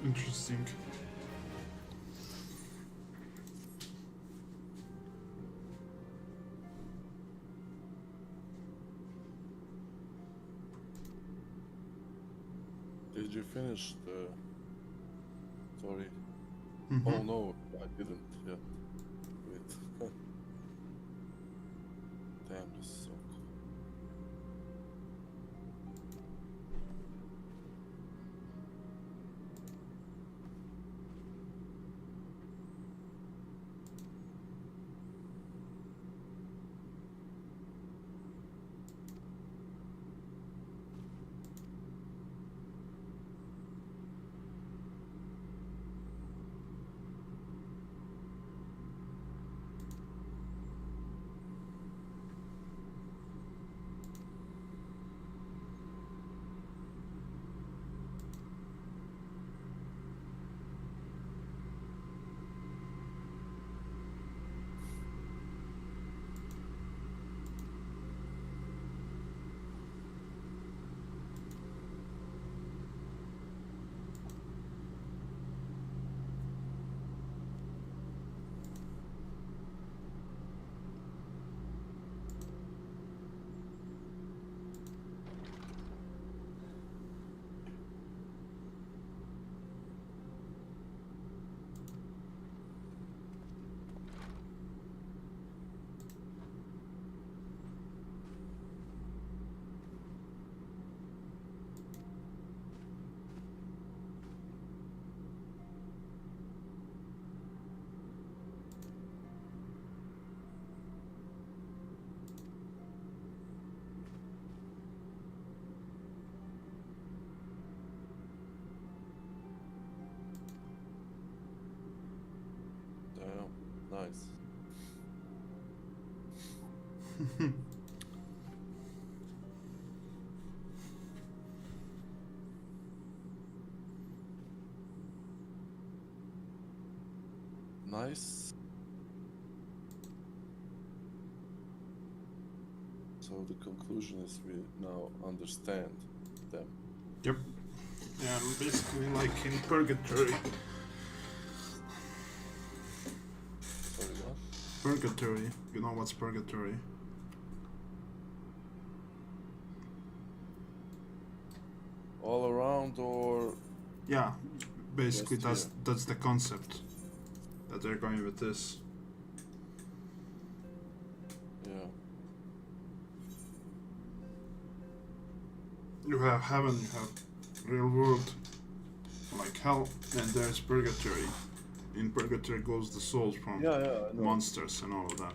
Interesting. Did you finish the story? Mhm. Oh no, I didn't yet. Wait. Damn, this is so cool. nice. Nice. So the conclusion is we now understand them. Yep. Yeah, basically like in purgatory. Sorry, what? Purgatory. You know what's purgatory? All around or Yeah. Basically Just that's the concept that they're going with this. yeah. You have heaven, you have real world, like hell, and there's purgatory. In purgatory goes the souls from Yeah, I know. monsters and all of that.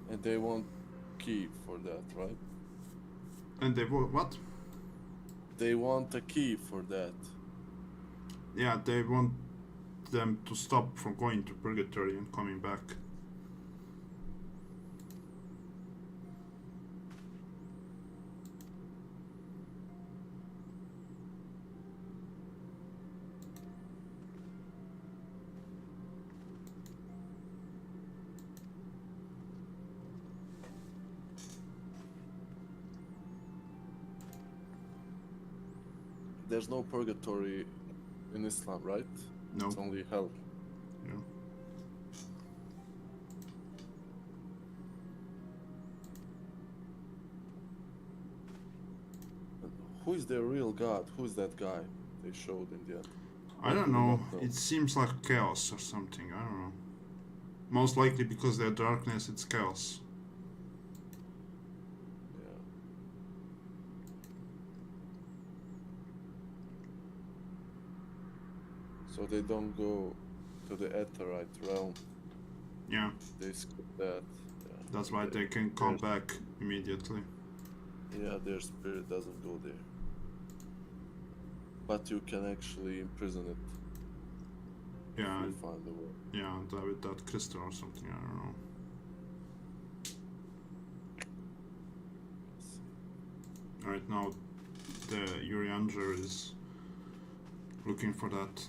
And they want key for that, right? And they what? They want a key for that. Yeah, they want them to stop from going to purgatory and coming back. There's no purgatory in Islam, right? No. It's only hell. Yeah. Who is their real god? Who is that guy they showed in the end? I don't do know. not know. It seems like chaos or something. I don't know. Most likely because they're darkness, it's chaos. Yeah. So they don't go to the Aetherite realm. Yeah, They skip that. Yeah. that's why they can come back immediately. Yeah, their spirit doesn't go there. But you can actually imprison it Yeah, if you find a way. yeah, with that crystal or something. I don't know. Right now, the Urianger is looking for that.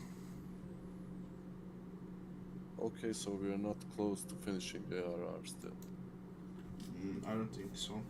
Okay, so we are not close to finishing the ARR still. I don't think so.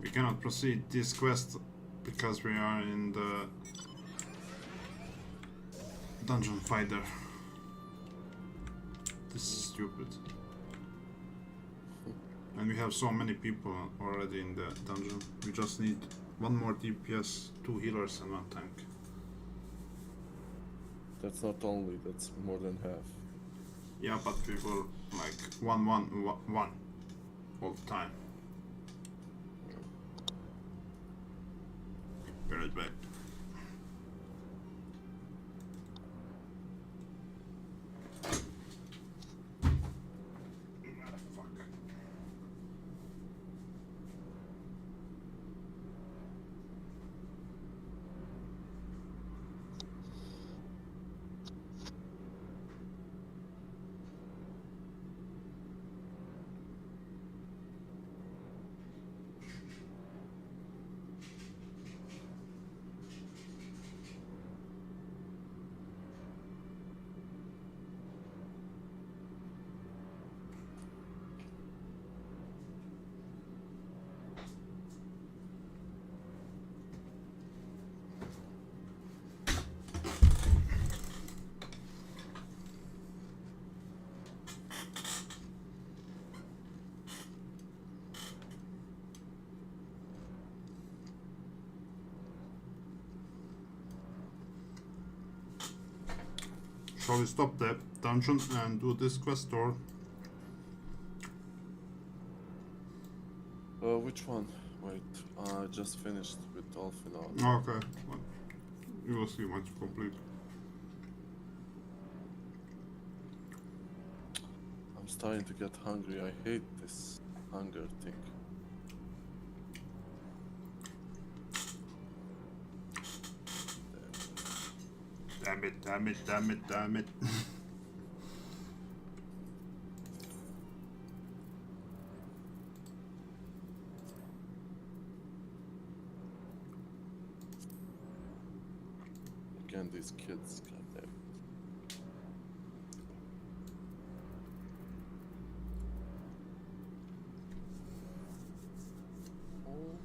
We cannot proceed this quest because we are in the dungeon fighter. This is stupid. And we have so many people already in the dungeon. We just need one more DPS, 2 healers and 1 tank. That's not only, that's more than half. Yeah, but we will like 1-1-1 all the time. Be right back. Shall we stop the dungeon and do this quest or? Which one? Wait, I just finished with Dolphin. Okay, well, you will see once you complete. I'm starting to get hungry. I hate this hunger thing. Damn it, damn it, damn it, damn it. Again, these kids, goddamn. Oh.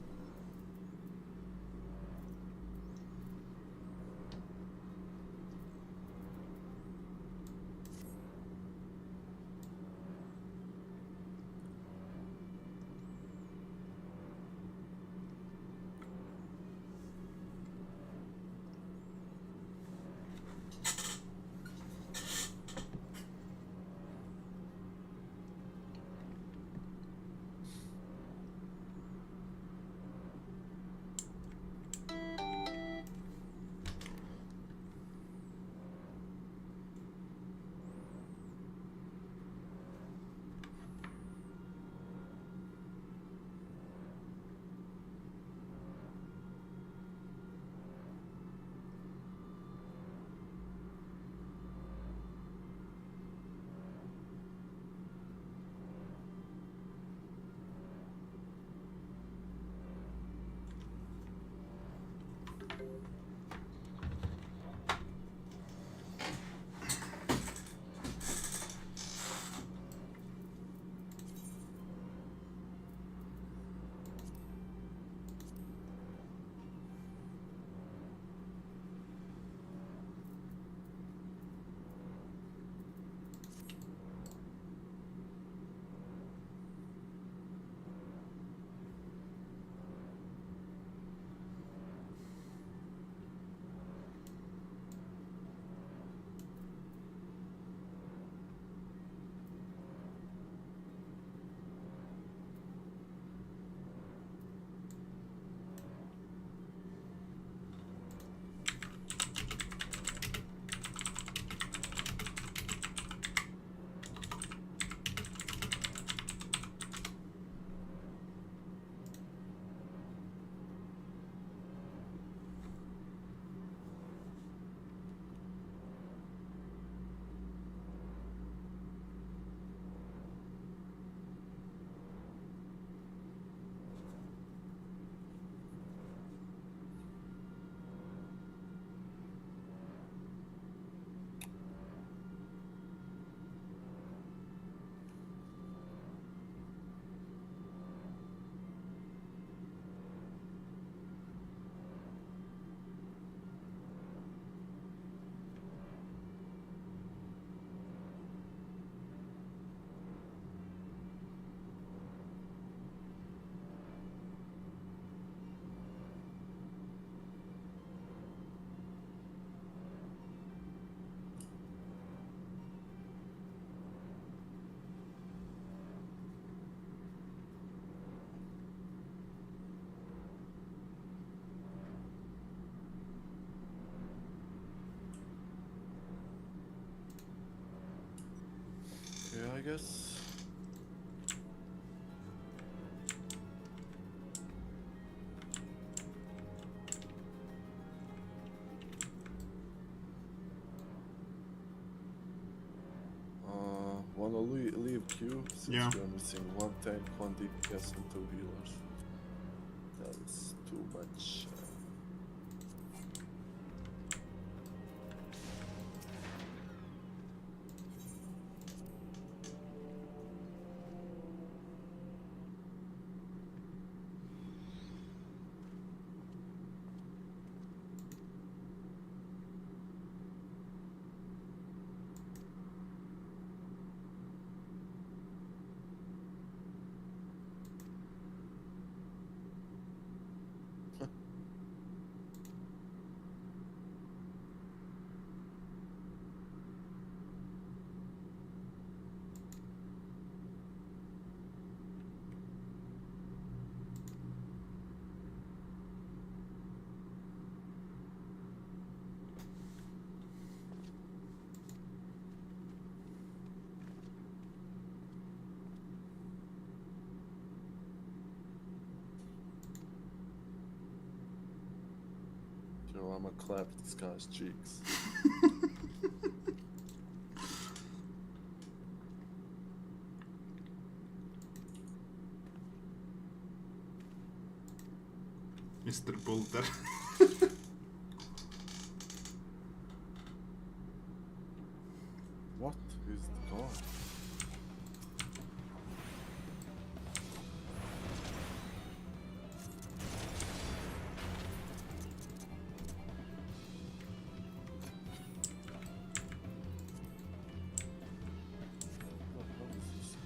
Yeah, I guess. Wanna leave queue since Yeah. we're missing one tank, one DPS, and two healers. That's too much. Yo, I'ma clap this guy's cheeks. Mr. Boulder. What is the god? What the hell is this?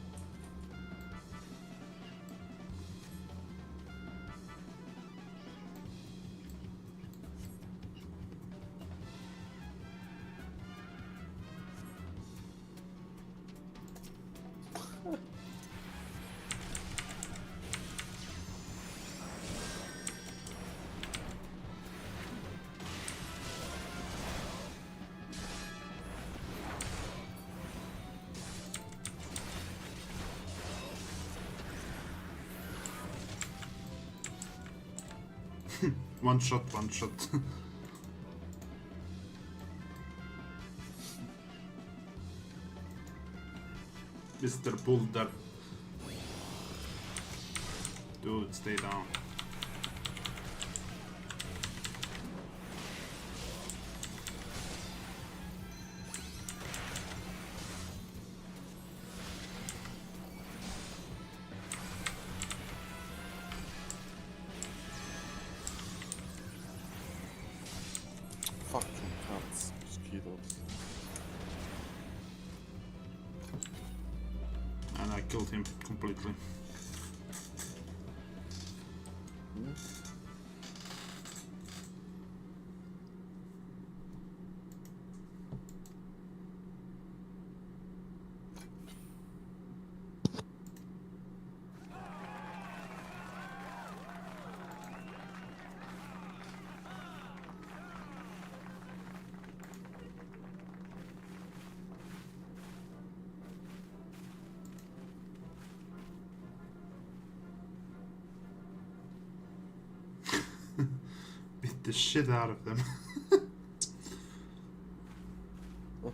One shot, one shot. Mr. Boulder. Dude, stay down. Fucking cats, mosquitoes. And I killed him completely. Hmm? Beat the shit out of them. Oh.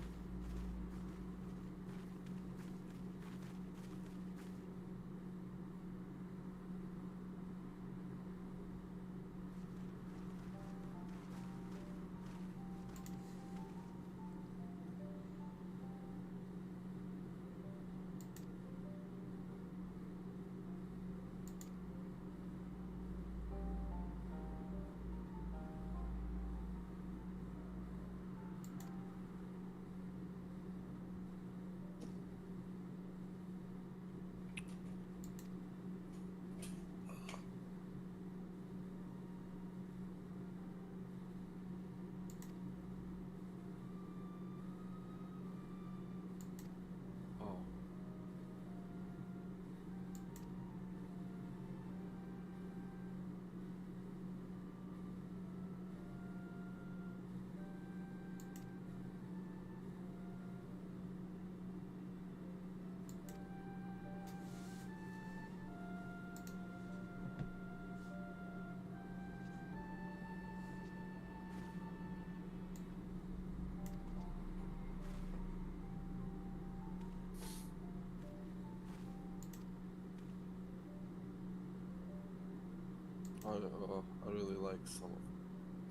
I really like some of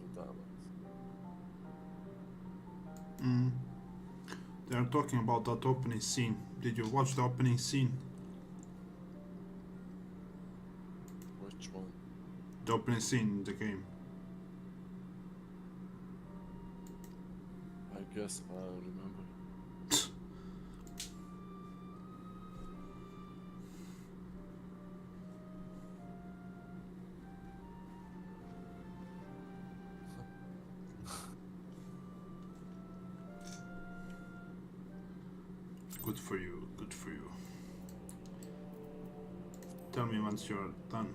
the dialogues. Mm. They are talking about that opening scene. Did you watch the opening scene? Which one? The opening scene in the game. I guess I remember. Good for you, good for you. Tell me once you're done.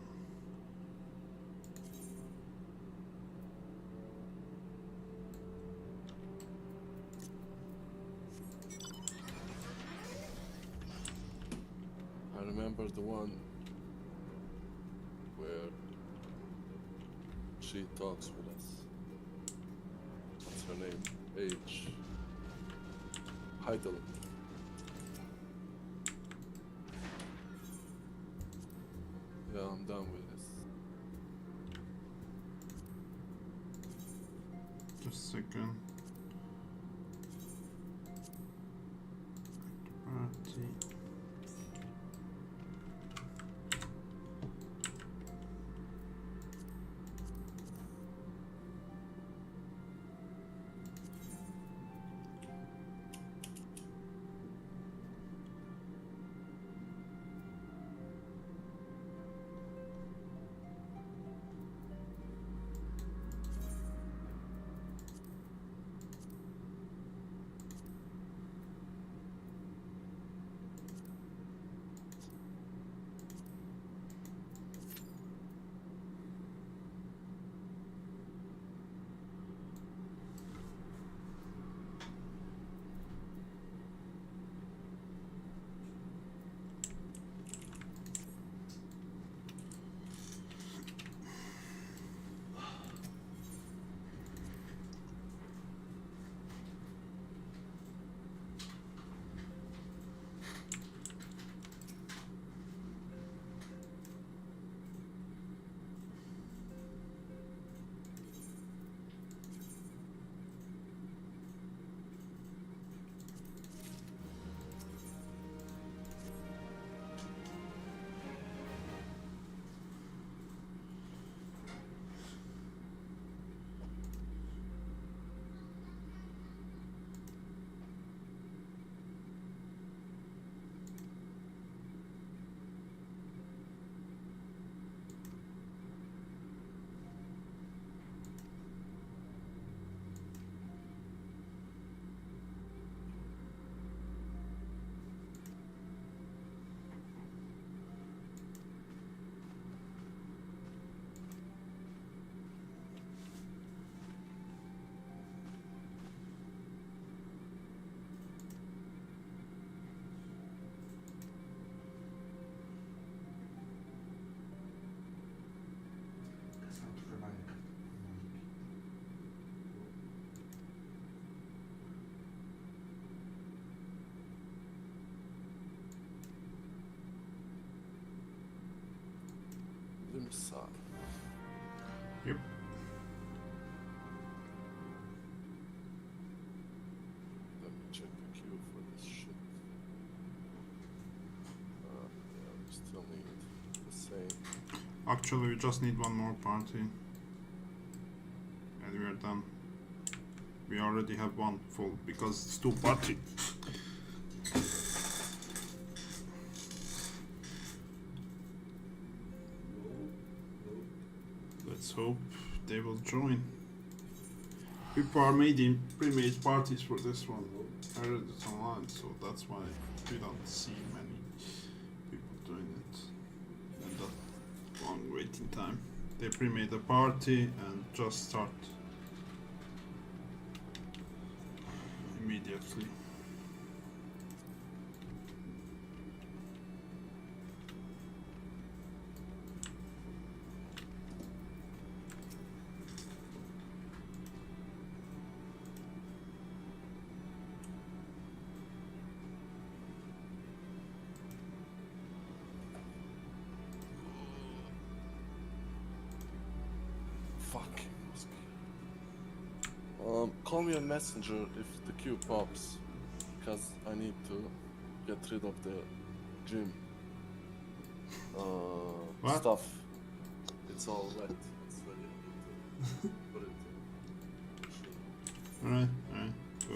I remember the one where she talks with us. her name? H. Heidel. Yeah, I'm done with this. Just a second. Party. Limsa. Yep. Let me check the queue for this shit. Yeah, we still need the same. Actually, we just need one more party. And we are done. We already have one full because it's two party. Let's hope they will join. People are making pre-made parties for this one. I read it online, so that's why we don't see many people doing it. And that long waiting time. They pre-made a party and just start immediately. Fuck. Call me on Messenger if the queue pops, because I need to get rid of the gym What? stuff. It's all wet. It's ready. I need to put it in the machine. Alright, go.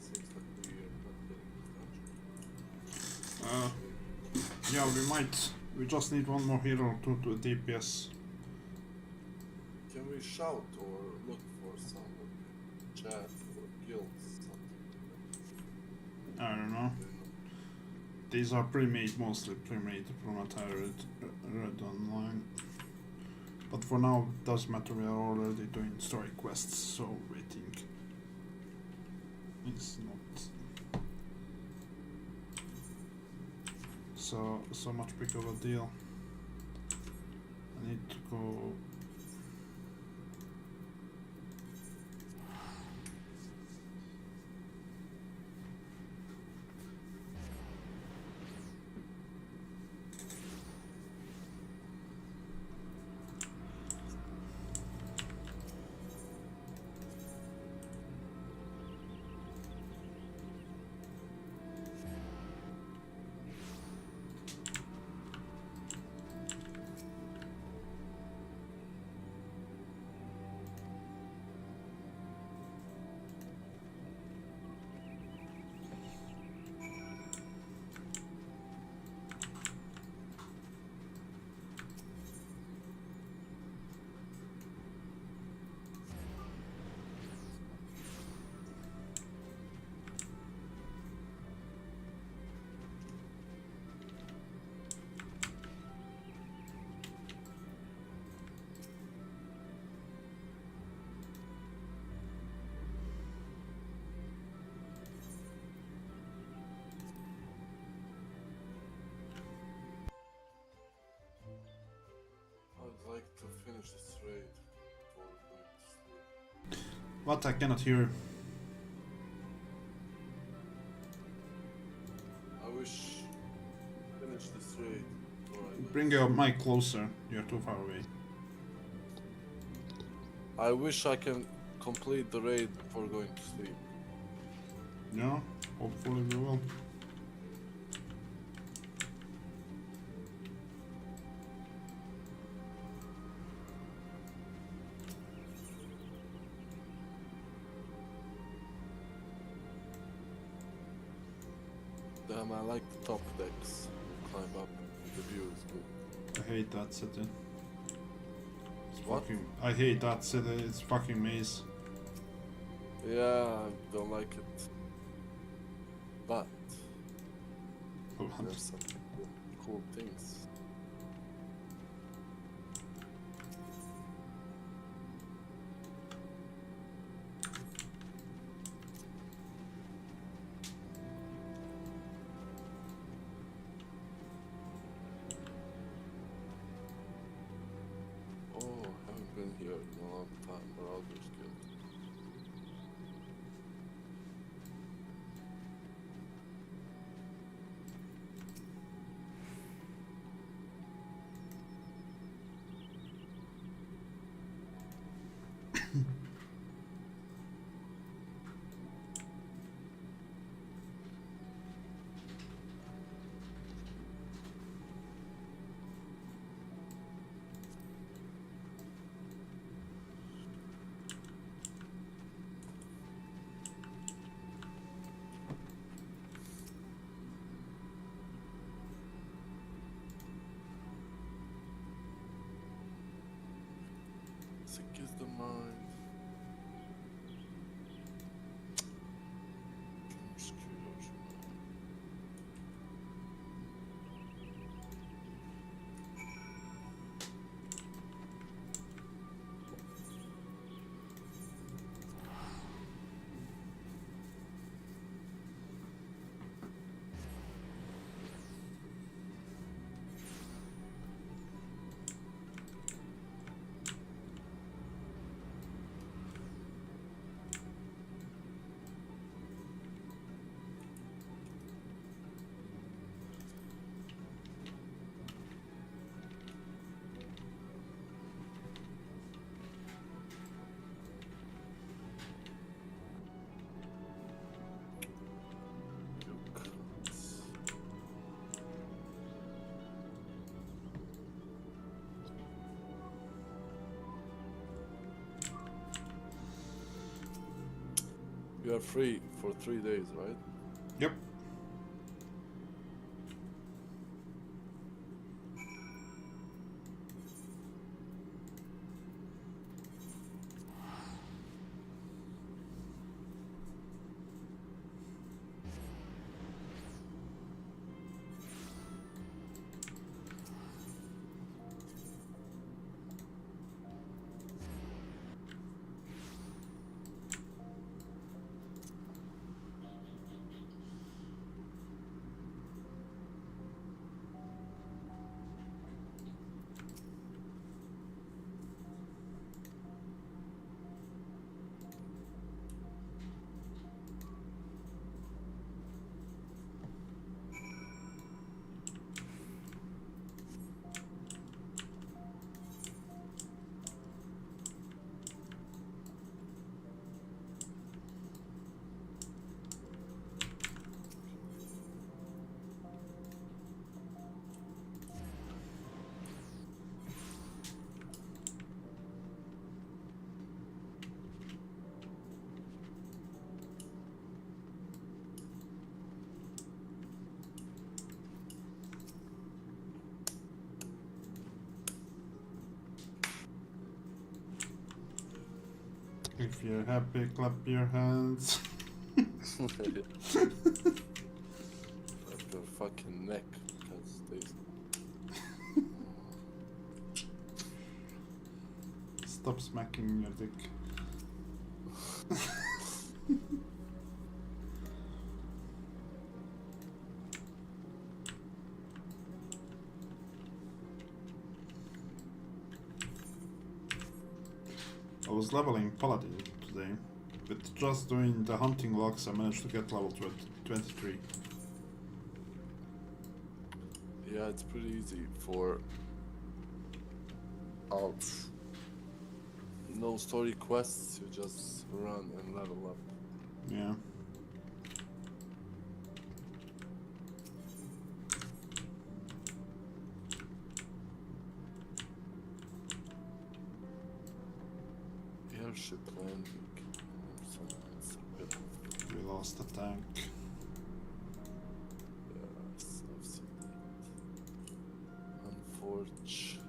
Seems like we are not getting this dungeon. Yeah, we might. We just need one more hero to do DPS. Can we shout or look for someone? Chat or guilds, something like I don't know. that. These are pre-made, mostly pre-made from what I read online. But for now, it doesn't matter, we are already doing story quests, so waiting is not so much big of a deal. I need to go. I'd like to finish this raid before going to sleep. What? I cannot hear. I wish finish this raid before I go Bring to your sleep. mic closer. You're too far away. I wish I can complete the raid before going to sleep. Yeah, hopefully we will. Damn, I like the top decks. You climb up, the view is good. I hate that city. It's What? fucking. I hate that city. It's fucking maze. Yeah, I don't like it. But there's some cool things. Oh, I haven't been here in a long time. Marauders Guild. Sick is the mind. You are free for 3 days, right? Yep. If you're happy, clap your hands. At your fucking neck, because they... Stop smacking your dick. I was leveling Paladin today, but just doing the hunting logs I managed to get level 23. Yeah, it's pretty easy for alts. No story quests, you just run and level up. Yeah. Airship landing. Someone's a bit. We lost the tank. Yes, I've seen that. Unfortunate.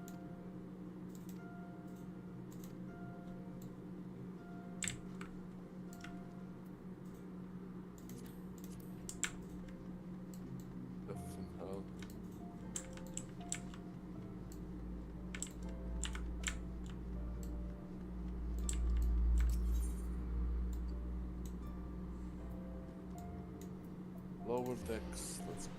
Effing hell. Lower decks, let's go.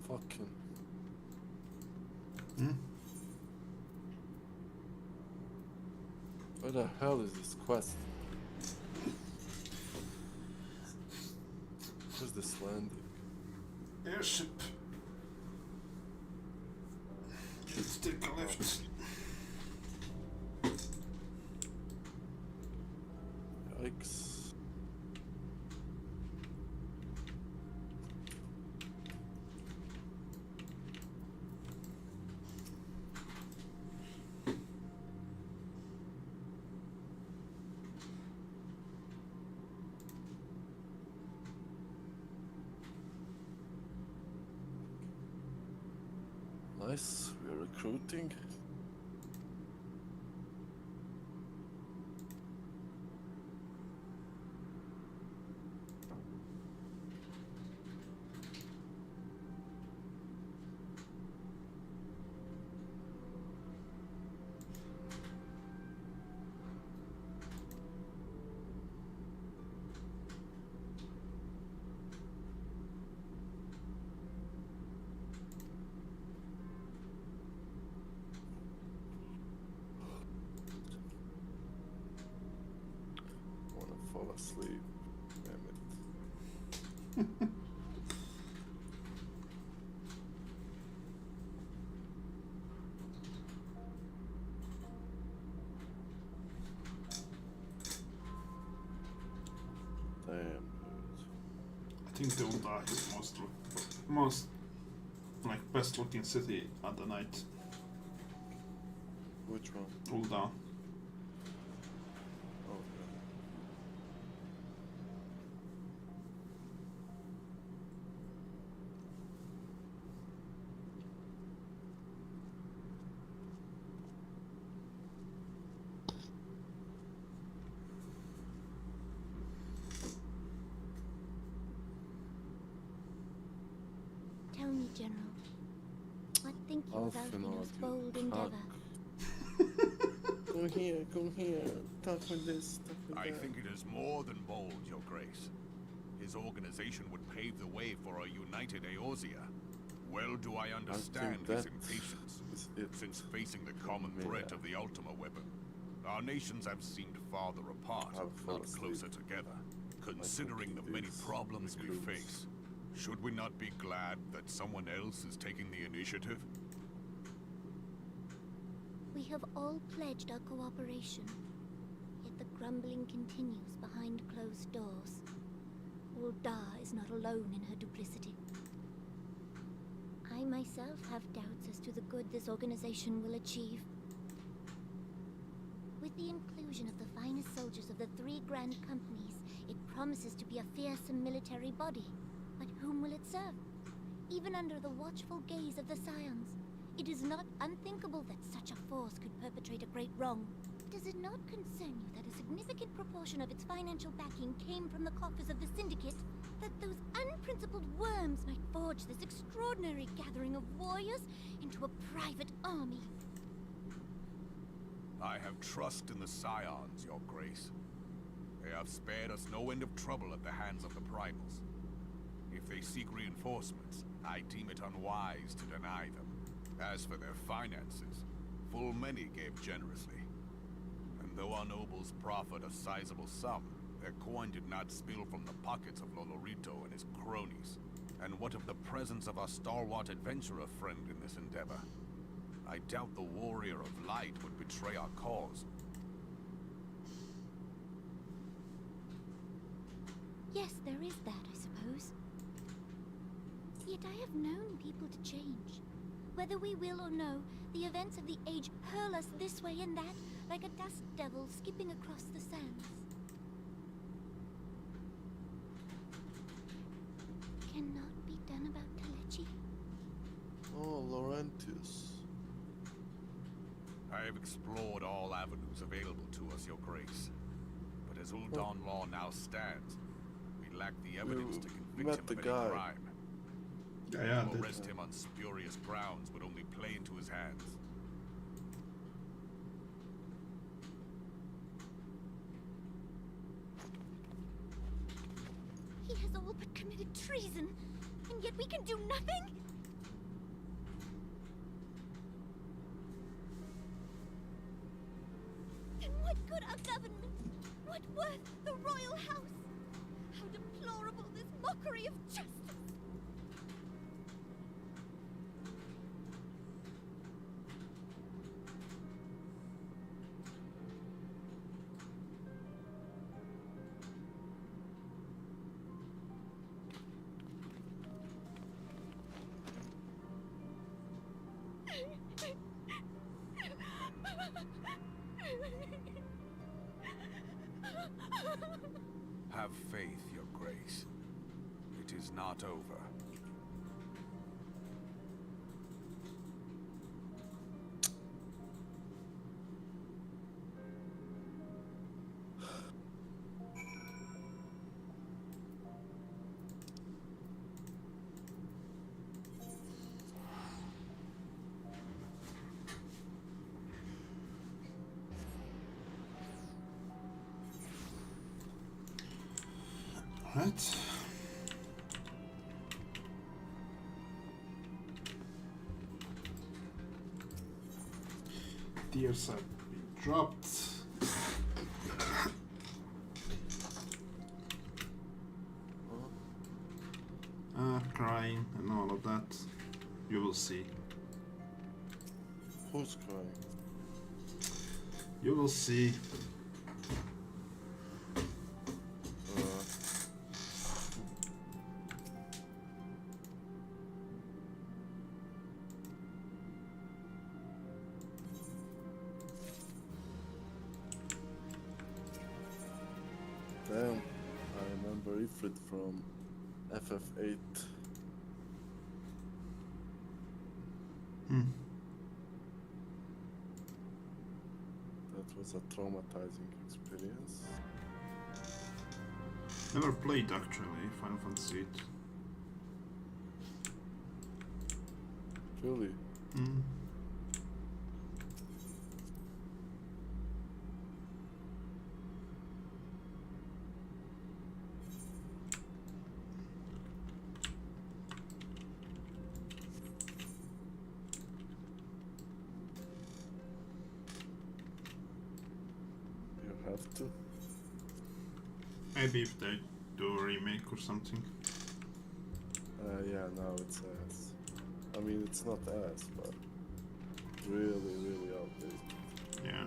Fucking. Hmm? Where the hell is this quest? Where's this landing? Airship. Let's take a left. Yikes. Nice, we're recruiting. asleep. Damn it. Damn, dude. I think the Ulda is most like best looking city at the night. Which one? Ulda. Oh, yeah. Tell me, General, what think you of Alfino's bold endeavor? Come here, come here. Talk with this, talk with I that. think it is more than bold, Your Grace. His organization would pave the way for a united Eorzea. Well do I understand his that impatience, is it. since facing the common threat of the Ultima weapon. Our nations have seemed farther apart, I'll fall not asleep. closer together. Considering the many these problems we recruits. face, should we not be glad that someone else is taking the initiative? We have all pledged our cooperation, yet the grumbling continues behind closed doors. Ulda is not alone in her duplicity. I myself have doubts as to the good this organization will achieve. With the inclusion of the finest soldiers of the 3 grand companies, it promises to be a fearsome military body. But whom will it serve? Even under the watchful gaze of the Scions, it is not unthinkable that such a force could perpetrate a great wrong. Does it not concern you that a significant proportion of its financial backing came from the coffers of the Syndicate? That those unprincipled worms might forge this extraordinary gathering of warriors into a private army? I have trust in the Scions, Your Grace. They have spared us no end of trouble at the hands of the Primals. If they seek reinforcements, I deem it unwise to deny them. As for their finances, full many gave generously. And though our nobles proffered a sizable sum, their coin did not spill from the pockets of Lolorito and his cronies. And what of the presence of our stalwart adventurer friend in this endeavor? I doubt the Warrior of Light would betray our cause. Yes, there is that, I suppose. Yet I have known people to change. Whether we will or no, the events of the age hurl us this way and that, like a dust devil skipping across the sands. Cannot be done about Kalechi. Oh, Laurentius. I have explored all avenues available to us, Your Grace. But as Uldan law now stands, we lack the evidence to met convict the him of guy. any crime. Yeah, To arrest him on spurious grounds would only play into his hands. He has all but committed treason, and yet we can do nothing? Then what good our government? What worth the royal house? How deplorable this mockery of justice! Have faith, Your Grace. It is not over. Right. Tears have been dropped. crying and all of that. You will see. Who's crying? You will see. Damn, I remember Ifrit from FF8. Hmm. That was a traumatizing experience. Never played actually Final Fantasy 8. Really? Hmm. You have to? Maybe if they do a remake or something. Yeah, now it's ass. I mean, it's not ass, but really, really outdated. Yeah.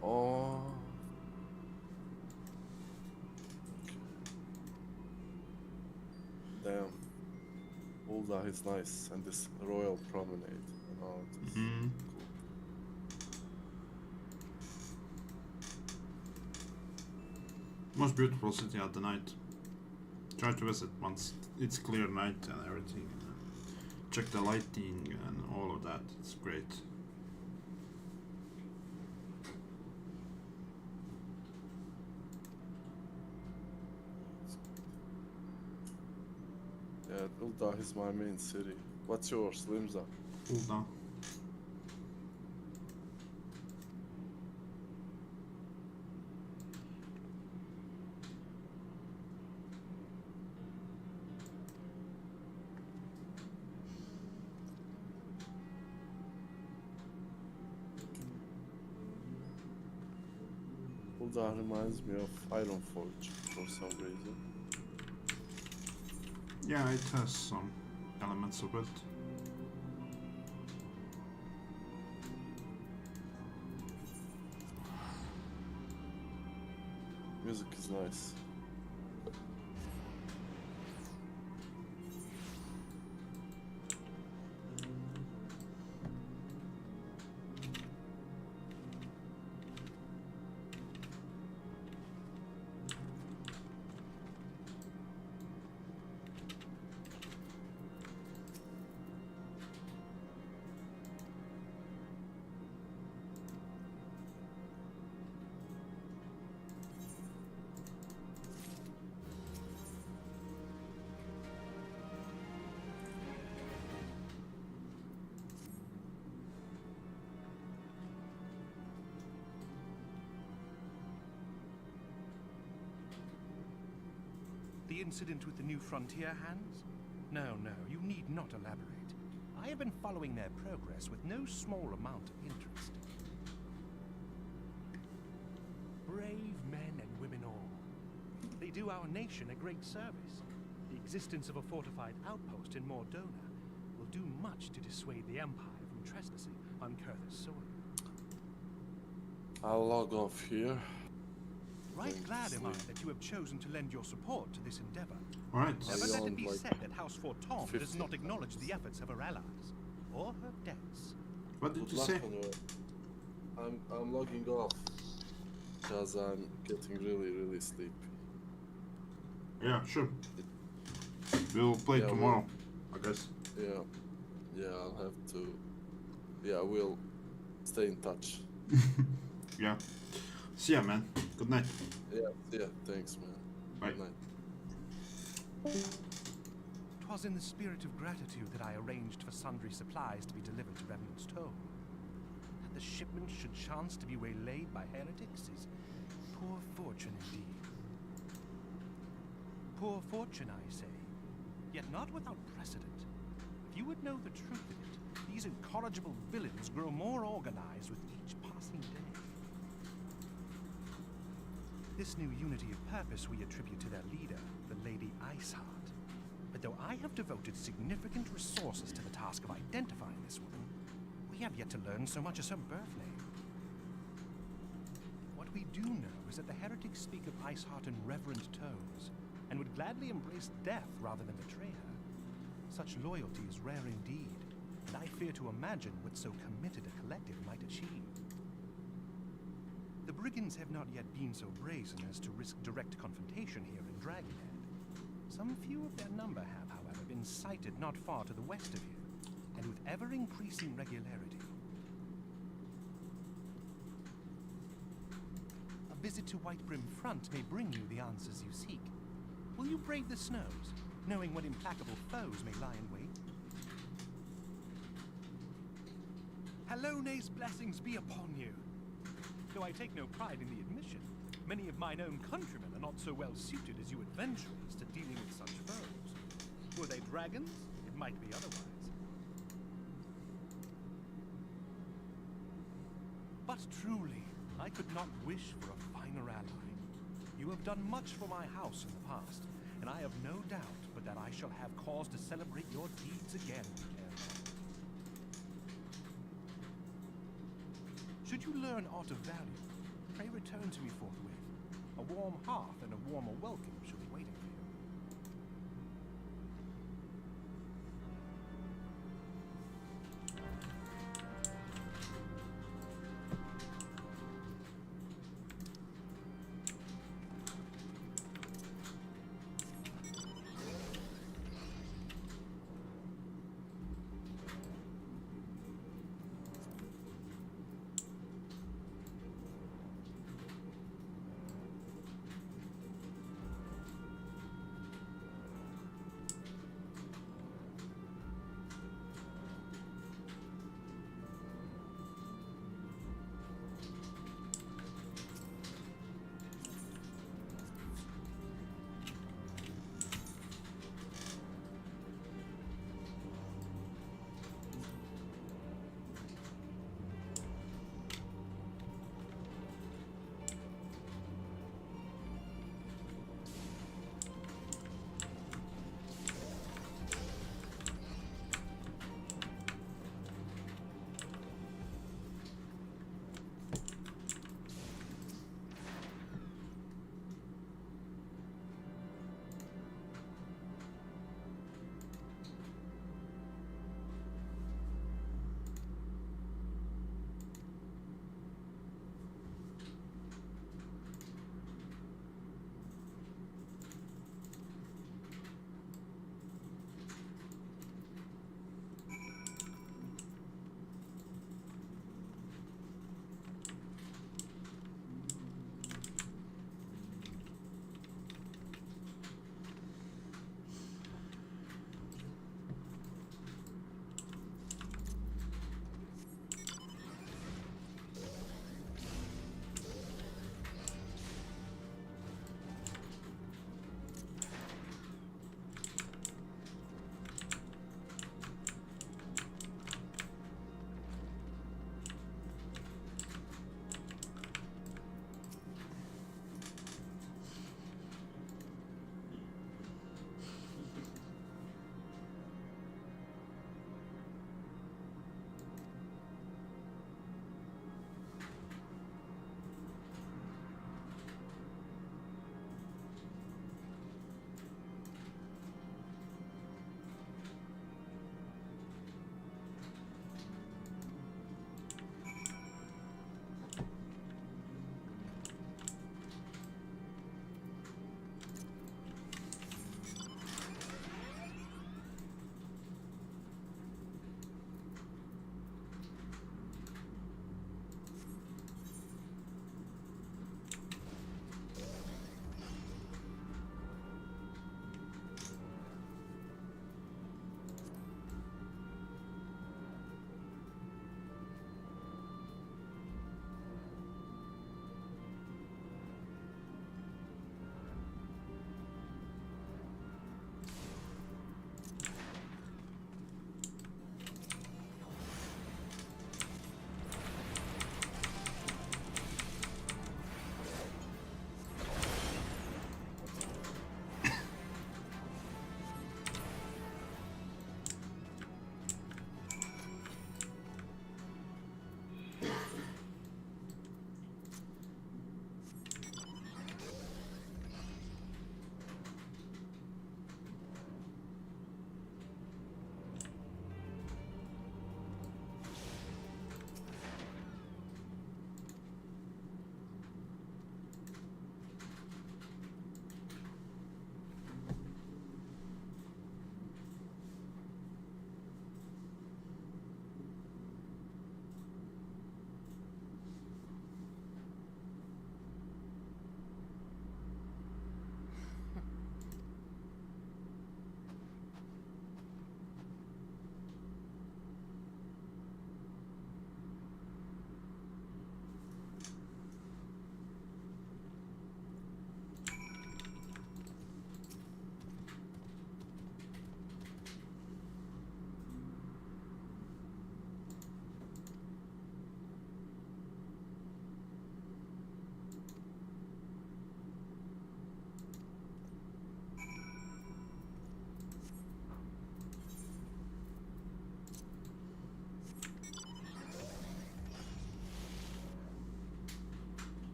Oh. Damn. Ulda is nice, and this royal promenade and all this. Hmm. Most beautiful city at the night. Try to visit once it's clear night and everything. Check the lighting and all of that. It's great. Yeah, Ulda is my main city. What's yours, Limza? Ulda. Ulda reminds me of Ironforge for some reason. Yeah, it has some elements of it. Music is nice. The incident with the New Frontier hands? No, you need not elaborate. I have been following their progress with no small amount of interest. Brave men and women all. They do our nation a great service. The existence of a fortified outpost in Mordona will do much to dissuade the Empire from trespassing on Kurth's soil. I'll log off here. Right glad am I that you have chosen to lend your support to this endeavor. Alright. Never let it be like said that House Forton does 50. not acknowledge the efforts of her allies, or her debts. What did Good you luck say? on your... I'm logging off because I'm getting really, really sleepy. Yeah, sure. We'll play Yeah, tomorrow, I guess. Yeah, I'll have to. Yeah, we'll stay in touch. Yeah. See ya, man. Good night. Yeah, thanks, man. Bye. Good night. 'Twas in the spirit of gratitude that I arranged for sundry supplies to be delivered to Revenant's Toll. That the shipment should chance to be waylaid by heretics is Poor fortune, I say, yet not without precedent. If you would know the truth of it, these incorrigible villains grow more organized with each passing day. This new unity of purpose we attribute to their leader, the Lady Iceheart. But though I have devoted significant resources to the task of identifying this woman, we have yet to learn so much as her birth name. What we do know is that the heretics speak of Iceheart in reverent tones, and would gladly embrace death rather than betray her. Such loyalty is rare indeed, and I fear to imagine what so committed a collective might achieve. The brigands have not yet been so brazen as to risk direct confrontation here in Dragonhead. Some few of their number have, however, been sighted not far to the west of here, and with ever-increasing regularity. A visit to Whitebrim Front may bring you the answers you seek. Will you brave the snows, knowing what implacable foes may lie in wait? Halone's blessings be upon you. Though I take no pride in the admission, many of mine own countrymen are not so well suited as you adventurers to dealing with such foes. Were they dragons, it might be otherwise. But truly, I could not wish for a finer ally. You have done much for my house in the past, and I have no doubt but that I shall have cause to celebrate your deeds again. Should you learn aught of value, pray return to me forthwith. A warm hearth and a warmer welcome shall be waiting for you.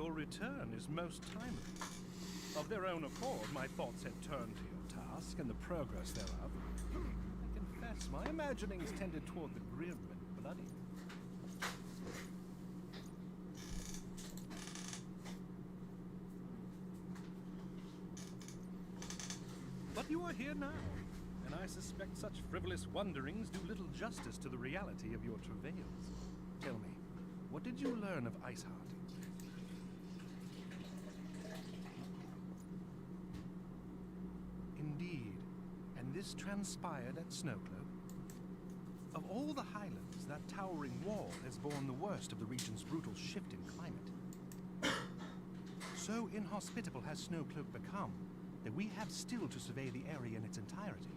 your return is most timely. Of their own accord, my thoughts had turned to your task and the progress thereof. I confess, my imaginings tended toward the grim and bloody. But you are here now, and I suspect such frivolous wonderings do little justice to the reality of your travails. Tell me, what did you learn of Iceheart? Indeed, and this transpired at Snowcloak? Of all the highlands, that towering wall has borne the worst of the region's brutal shift in climate. So inhospitable has Snowcloak become that we have still to survey the area in its entirety.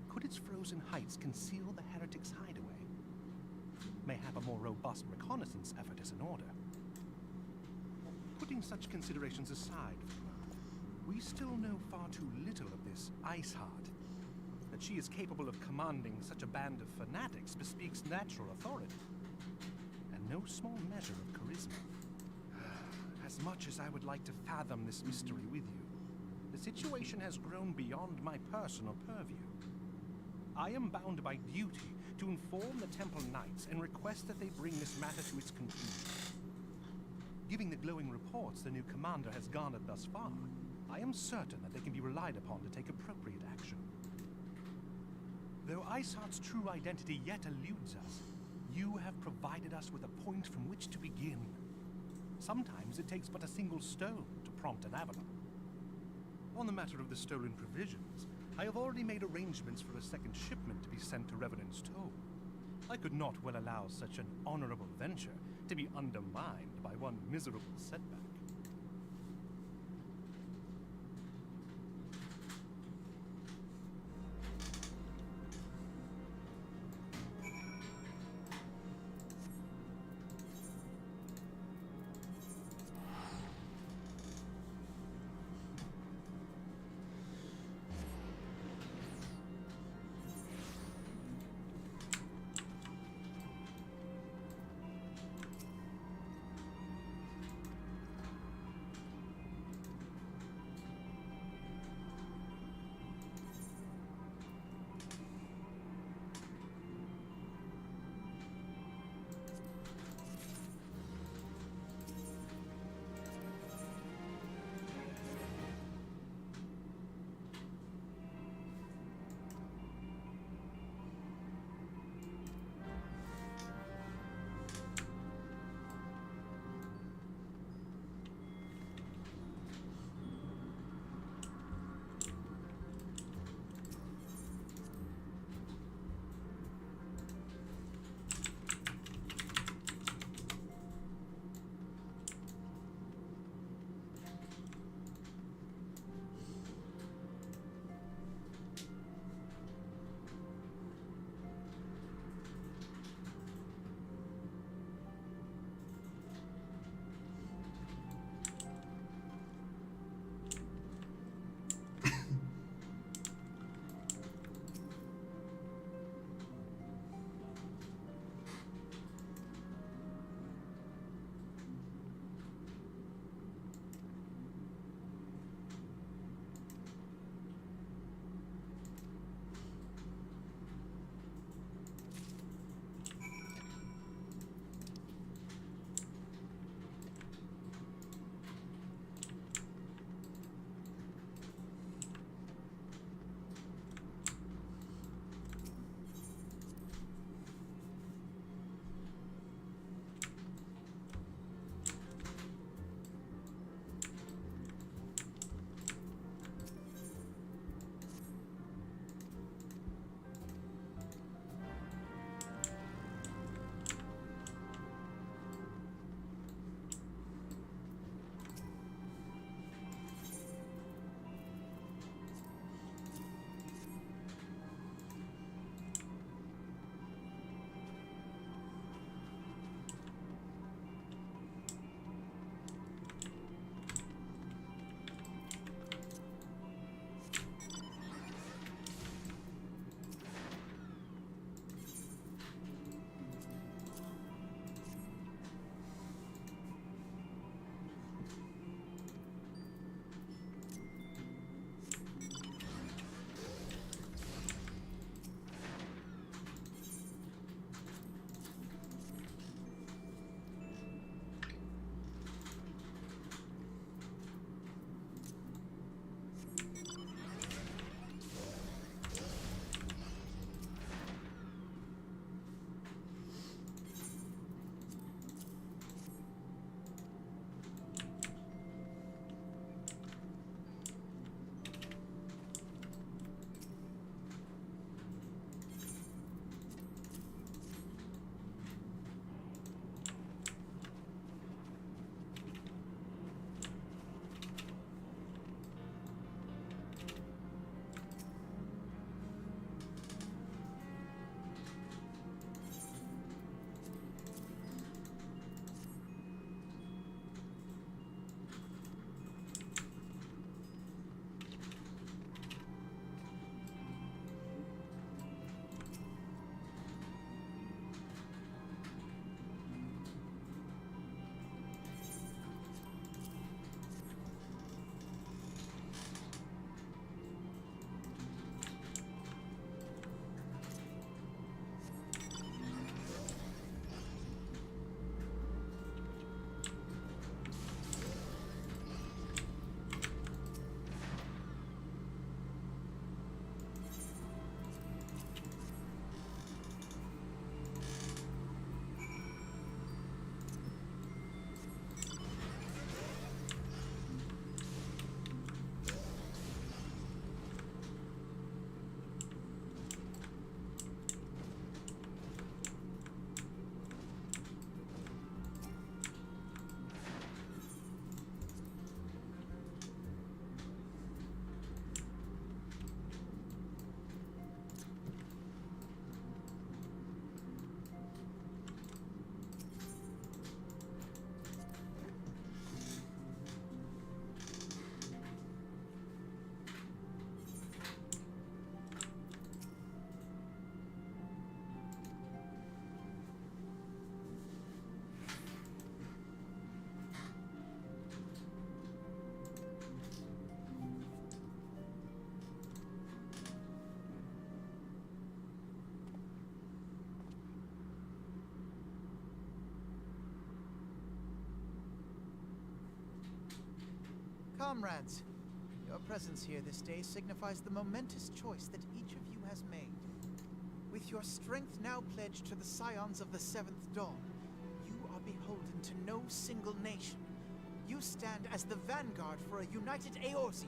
Could its frozen heights conceal the heretics' hideaway? Mayhap a more robust reconnaissance effort is in order. Putting such considerations aside for the moment, we still know far too little of this Iceheart. That she is capable of commanding such a band of fanatics bespeaks natural authority, and no small measure of charisma. As much as I would like to fathom this mystery with you, the situation has grown beyond my personal purview. I am bound by duty to inform the Temple Knights and request that they bring this matter to its conclusion. Given the glowing reports the new commander has garnered thus far, I am certain that they can be relied upon to take appropriate action. Though Iceheart's true identity yet eludes us, you have provided us with a point from which to begin. Sometimes it takes but a single stone to prompt an Avalon. On the matter of the stolen provisions, I have already made arrangements for a second shipment to be sent to Revenant's Toll. I could not well allow such an honorable venture to be undermined by one miserable setback. Comrades, your presence here this day signifies the momentous choice that each of you has made. With your strength now pledged to the Scions of the Seventh Dawn, you are beholden to no single nation. You stand as the vanguard for a united Eorzea.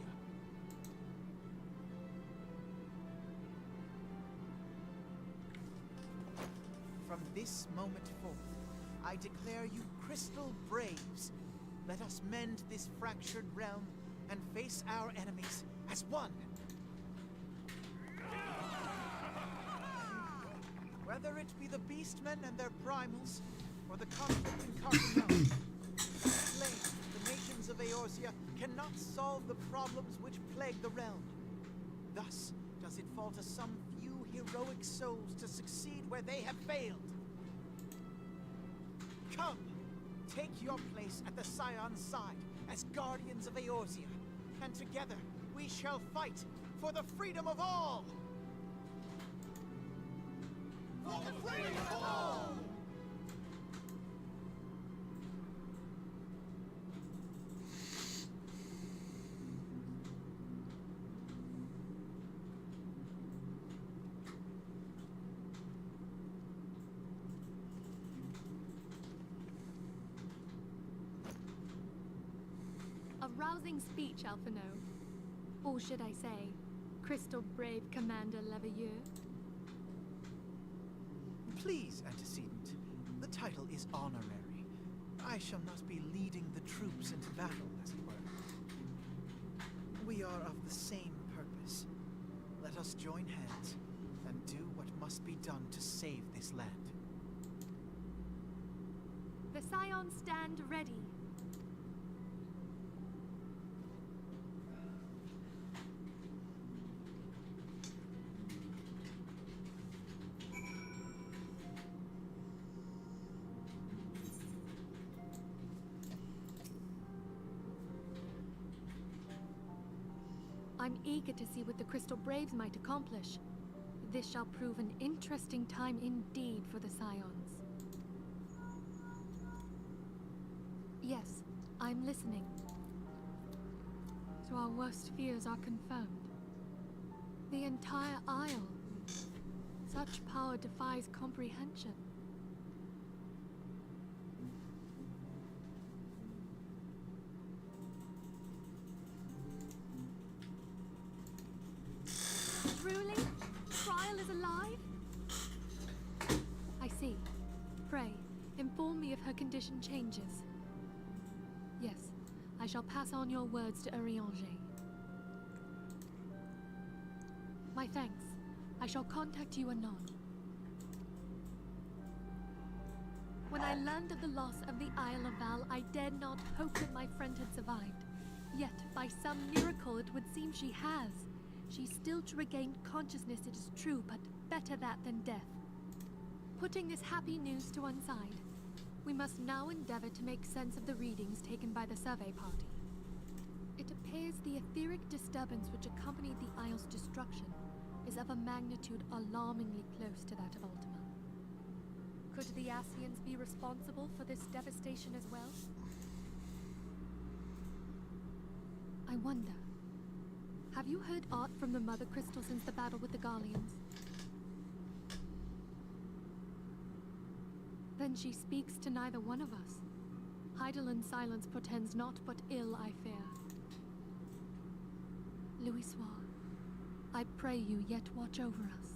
From this moment forth, I declare you Crystal Braves. Let us mend this fractured realm and face our enemies as one. Whether it be the Beastmen and their primals, or the conflict in Carcassonne, slain, the nations of Eorzea cannot solve the problems which plague the realm. Thus does it fall to some few heroic souls to succeed where they have failed. Come, take your place at the Scion's side as guardians of Eorzea, and together we shall fight for the freedom of all! For the freedom of all! A rousing speech, Alphino. Or should I say, Crystal Brave Commander Leveilleur? Please, Antecedent. The title is honorary. I shall not be leading the troops into battle, as it were. We are of the same purpose. Let us join hands and do what must be done to save this land. The Scions stand ready. I'm eager to see what the Crystal Braves might accomplish. This shall prove an interesting time indeed for the Scions. Yes, I'm listening. So our worst fears are confirmed. The entire Isle. Such power defies comprehension. Truly? Trial is alive? I see. Pray, inform me if her condition changes. Yes, I shall pass on your words to Urianger. My thanks. I shall contact you anon. When I learned of the loss of the Isle of Val, I dared not hope that my friend had survived. Yet, by some miracle, it would seem she has. She still to regain consciousness, it is true, but better that than death. Putting this happy news to one side, we must now endeavor to make sense of the readings taken by the survey party. It appears the etheric disturbance which accompanied the Isle's destruction is of a magnitude alarmingly close to that of Ultima. Could the Ascians be responsible for this devastation as well? I wonder. Have you heard aught from the Mother Crystal since the battle with the Garleans? Then she speaks to neither one of us. Heidelin silence portends naught but ill, I fear. Louisoix, I pray you yet watch over us.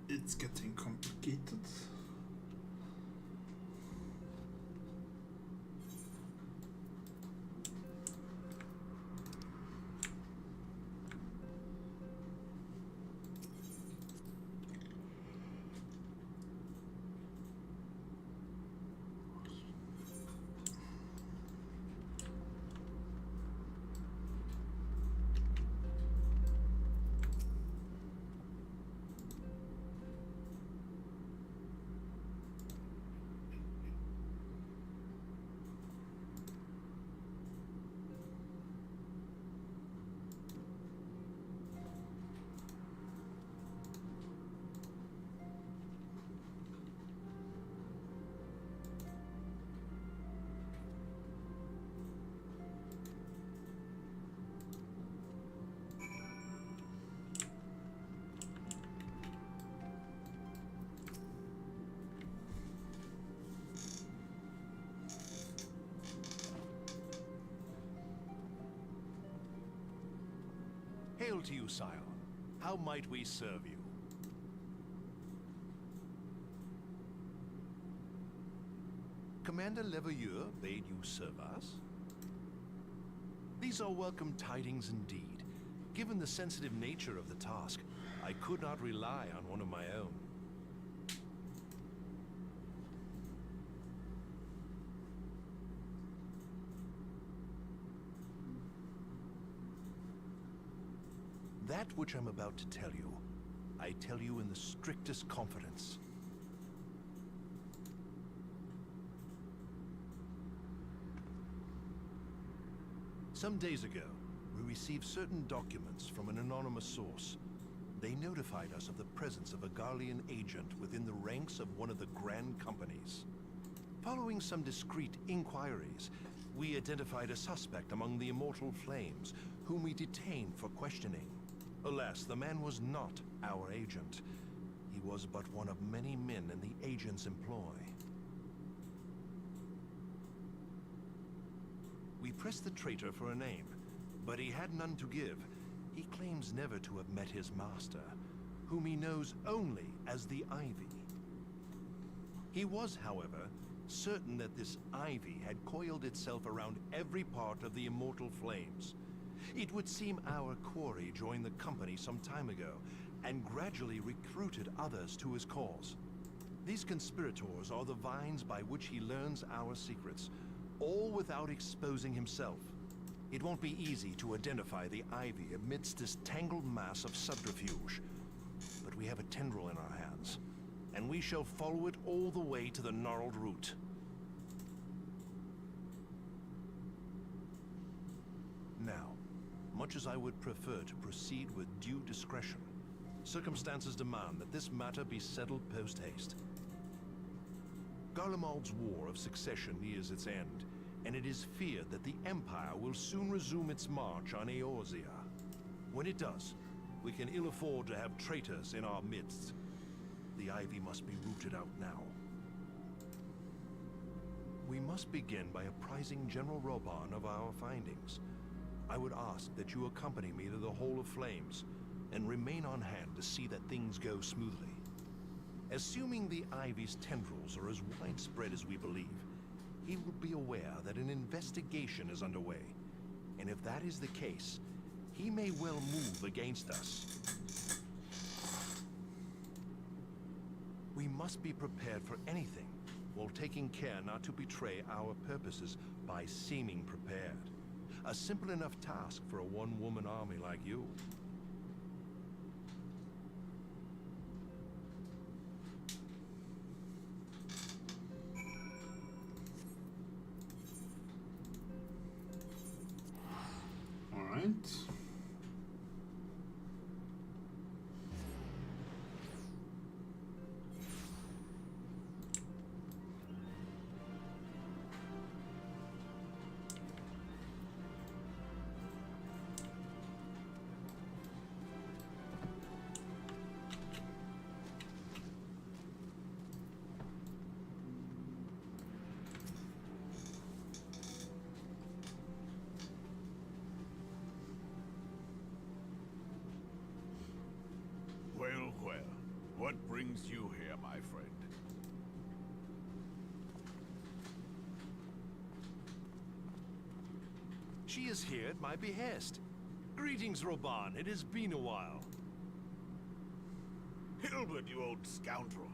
It's getting complicated. Hail to you, Scion. How might we serve you? Commander Leveilleur bade you serve us? These are welcome tidings indeed. Given the sensitive nature of the task, I could not rely on one of my own. That which I'm about to tell you, I tell you in the strictest confidence. Some days ago, we received certain documents from an anonymous source. They notified us of the presence of a Garlean agent within the ranks of one of the Grand Companies. Following some discreet inquiries, we identified a suspect among the Immortal Flames, whom we detained for questioning. Alas, the man was not our agent. He was but one of many men in the agent's employ. We pressed the traitor for a name, but he had none to give. He claims never to have met his master, whom he knows only as the Ivy. He was, however, certain that this Ivy had coiled itself around every part of the Immortal Flames. It would seem our quarry joined the company some time ago, and gradually recruited others to his cause. These conspirators are the vines by which he learns our secrets, all without exposing himself. It won't be easy to identify the Ivy amidst this tangled mass of subterfuge, but we have a tendril in our hands, and we shall follow it all the way to the gnarled root. Now, much as I would prefer to proceed with due discretion, circumstances demand that this matter be settled post-haste. Garlemald's War of Succession nears its end, and it is feared that the Empire will soon resume its march on Eorzea. When it does, we can ill afford to have traitors in our midst. The Ivy must be rooted out now. We must begin by apprising General Roban of our findings. I would ask that you accompany me to the Hall of Flames, and remain on hand to see that things go smoothly. Assuming the Ivy's tendrils are as widespread as we believe, he will be aware that an investigation is underway, and if that is the case, he may well move against us. We must be prepared for anything, while taking care not to betray our purposes by seeming prepared. A simple enough task for a one-woman army like you. All right. brings you here, my friend? She is here at my behest. Greetings, Roban. It has been a while. Hilbert, you old scoundrel.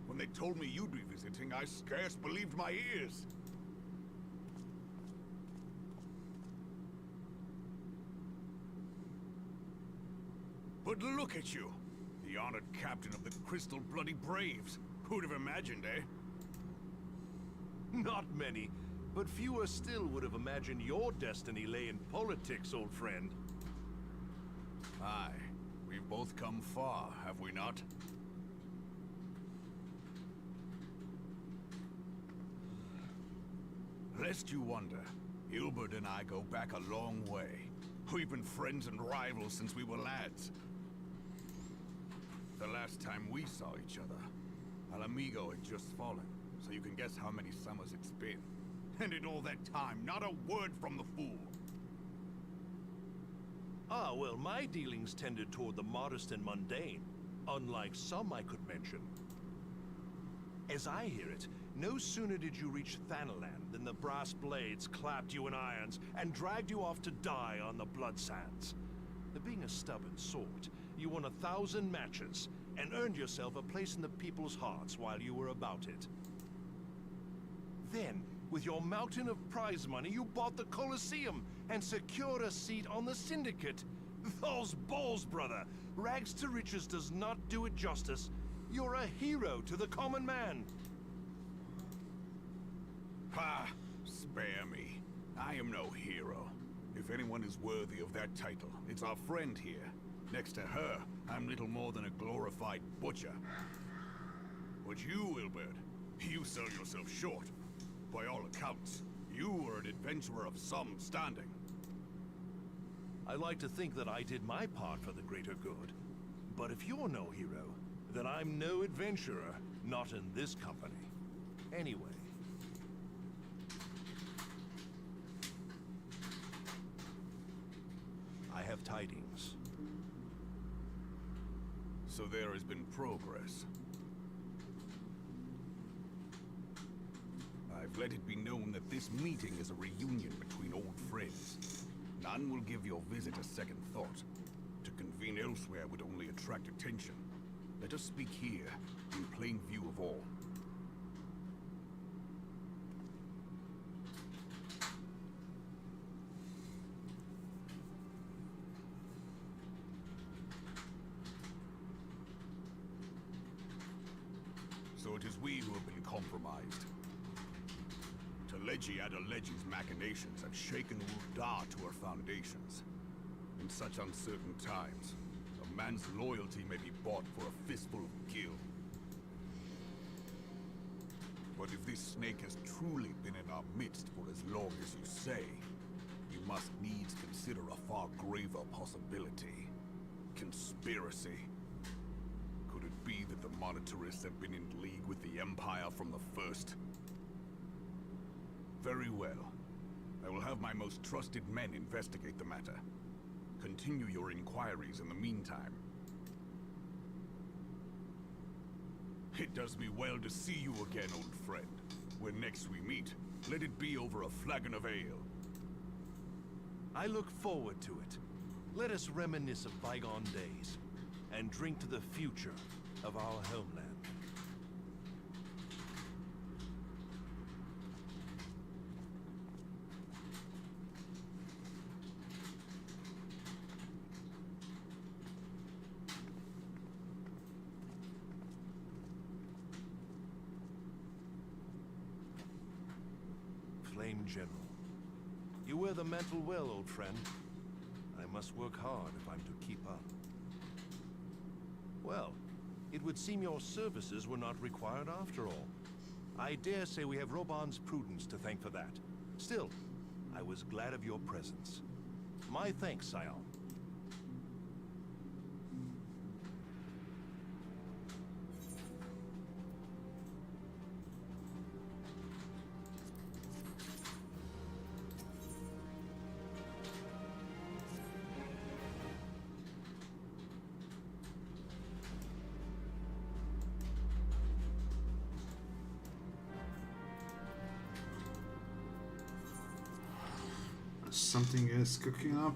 When they told me you'd be visiting, I scarce believed my ears. But look at you! The honored captain of the Crystal Bloody Braves. Who'd have imagined, eh? Not many, but fewer still would have imagined your destiny lay in politics, old friend. Aye. We've both come far, have we not? Lest you wonder, Hilbert and I go back a long way. We've been friends and rivals since we were lads. The last time we saw each other, Alamigo had just fallen, so you can guess how many summers it's been. And in all that time, not a word from the fool. Ah, well, my dealings tended toward the modest and mundane, unlike some I could mention. As I hear it, no sooner did you reach Thanalan than the brass blades clapped you in irons and dragged you off to die on the blood sands. Being a stubborn sort, you won 1,000 matches and earned yourself a place in the people's hearts while you were about it. Then, with your mountain of prize money, you bought the Colosseum and secured a seat on the Syndicate. Those balls, brother! Rags to riches does not do it justice. You're a hero to the common man. Ha! Spare me. I am no hero. If anyone is worthy of that title, it's our friend here. Next to her, I'm little more than a glorified butcher. But you, Wilbert, you sell yourself short. By all accounts, you were an adventurer of some standing. I like to think that I did my part for the greater good. But if you're no hero, then I'm no adventurer, not in this company. Anyway. I have tidings. So there has been progress. I've let it be known that this meeting is a reunion between old friends. None will give your visit a second thought. To convene elsewhere would only attract attention. Let us speak here, in plain view of all. So it is we who have been compromised. Teleji Adeleji's machinations have shaken Uldar to her foundations. In such uncertain times, a man's loyalty may be bought for a fistful of gil. But if this snake has truly been in our midst for as long as you say, you must needs consider a far graver possibility. Conspiracy. Could it be that the Monetarists have been in league with the Empire from the first? Very well. I will have my most trusted men investigate the matter. Continue your inquiries in the meantime. It does me well to see you again, old friend. When next we meet, let it be over a flagon of ale. I look forward to it. Let us reminisce of bygone days, and drink to the future of our homeland. Flame General. You wear the mantle well, old friend. I must work hard if I'm to keep up. Well, it would seem your services were not required after all. I dare say we have Roban's prudence to thank for that. Still, I was glad of your presence. My thanks, Scion. Something is cooking up.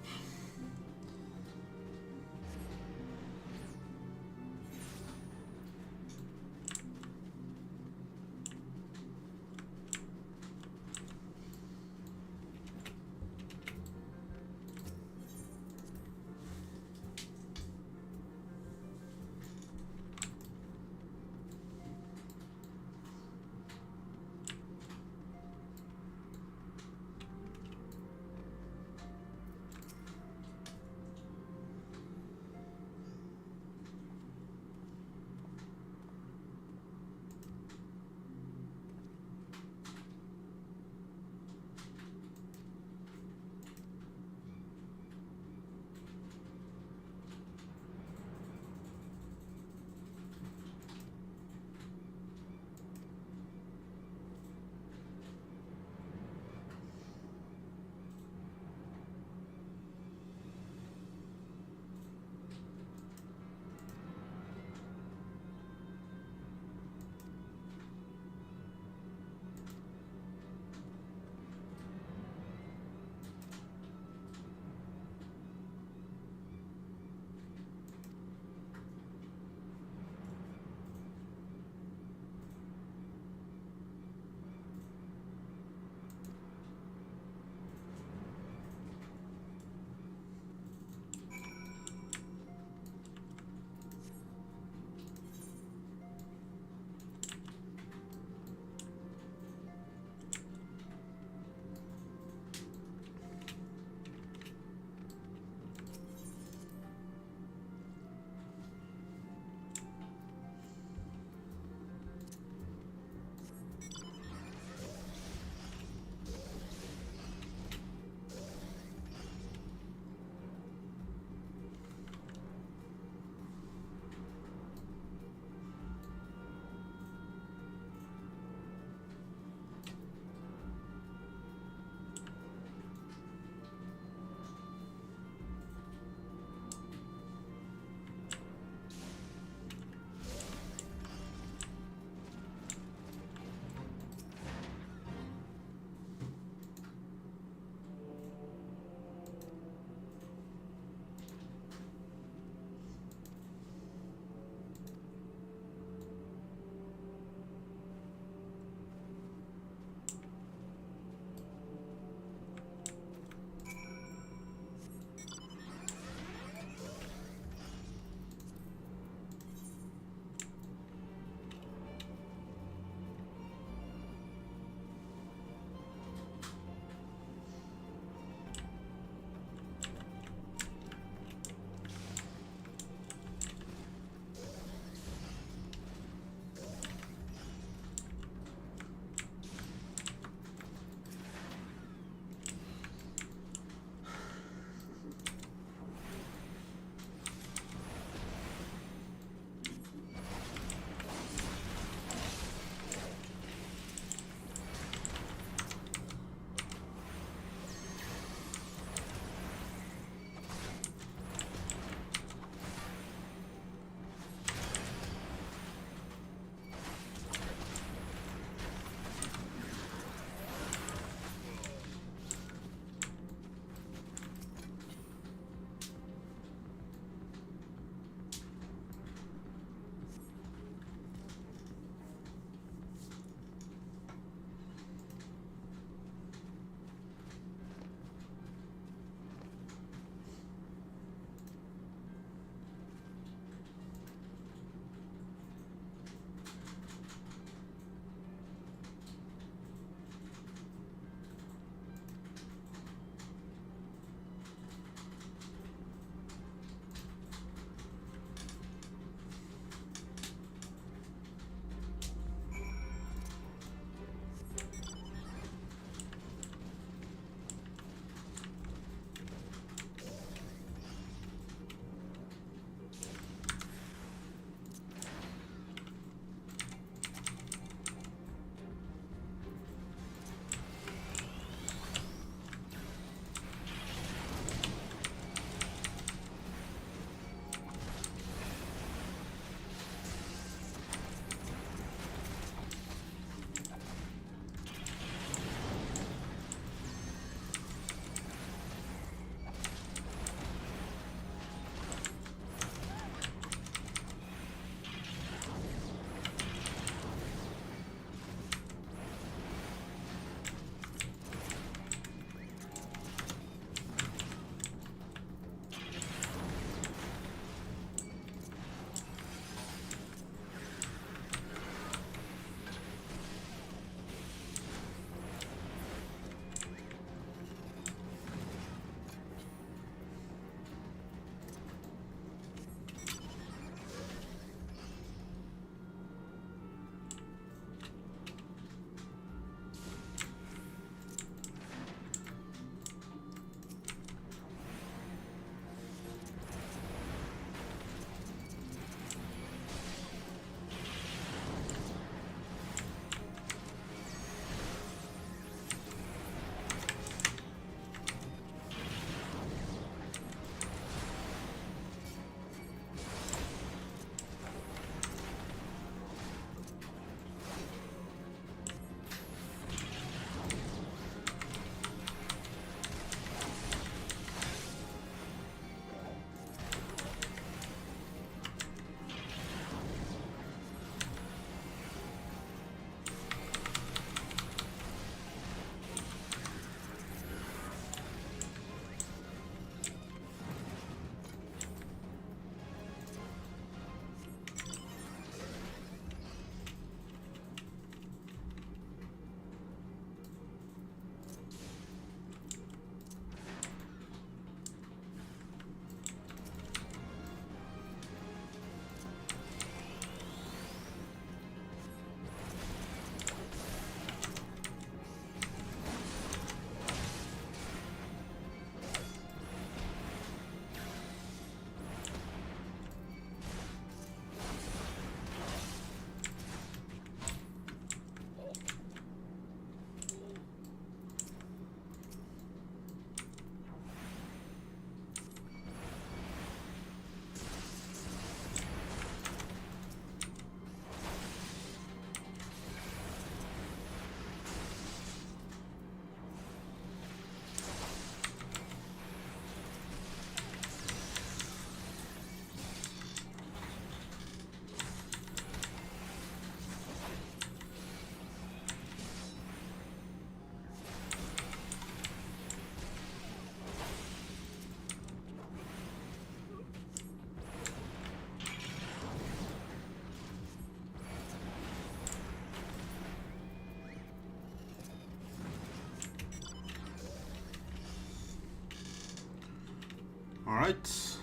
Alright.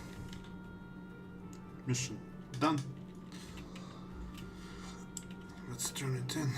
Mission done. Let's turn it in.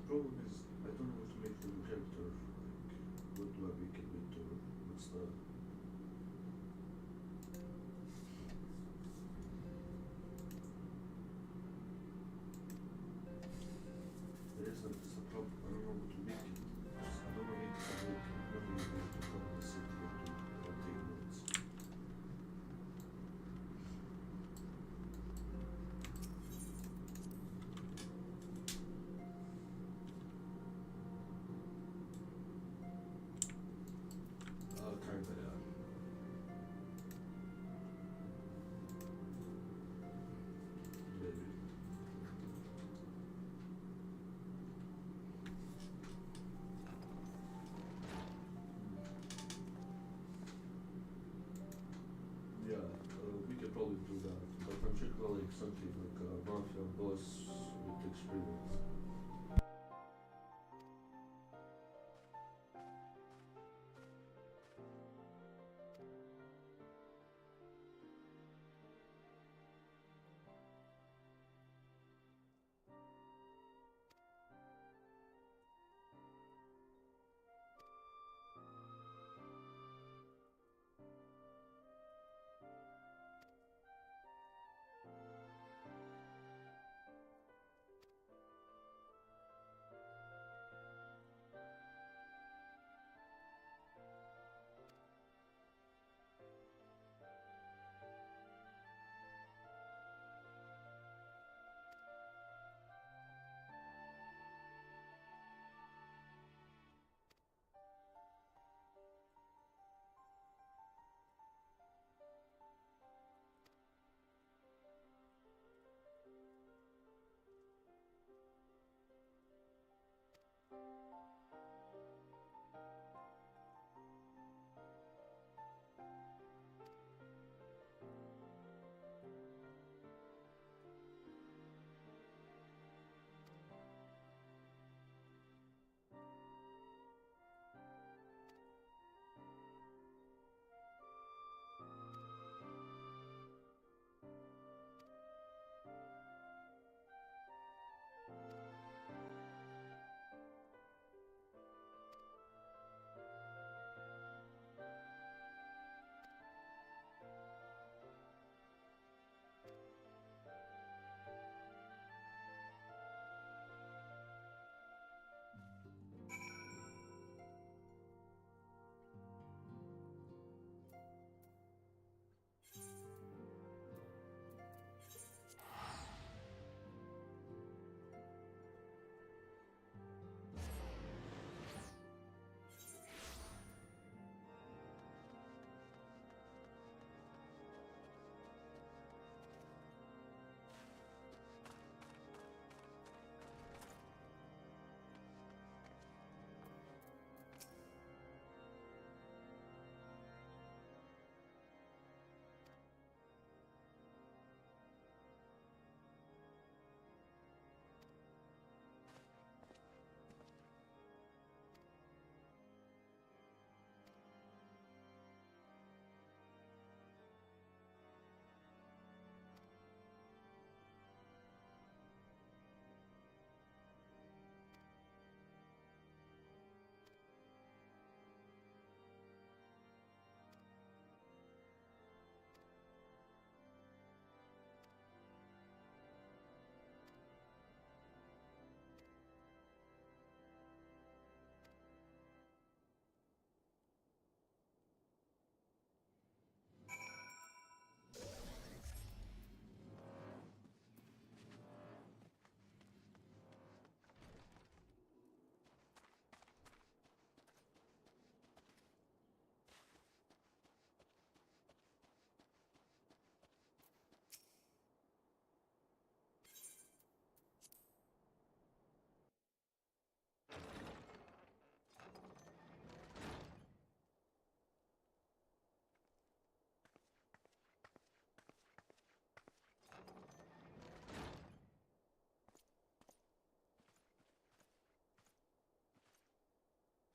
Problem is, I don't know what to make the new character. Like, what do I make it into? What's the... There isn't, it's a problem. I don't know what to make it. I don't know if I make nobody able to come in the city and to take notes. Kinda, yeah. Maybe. Yeah, we could probably do that, but I'm checking like something like a mafia boss with experience.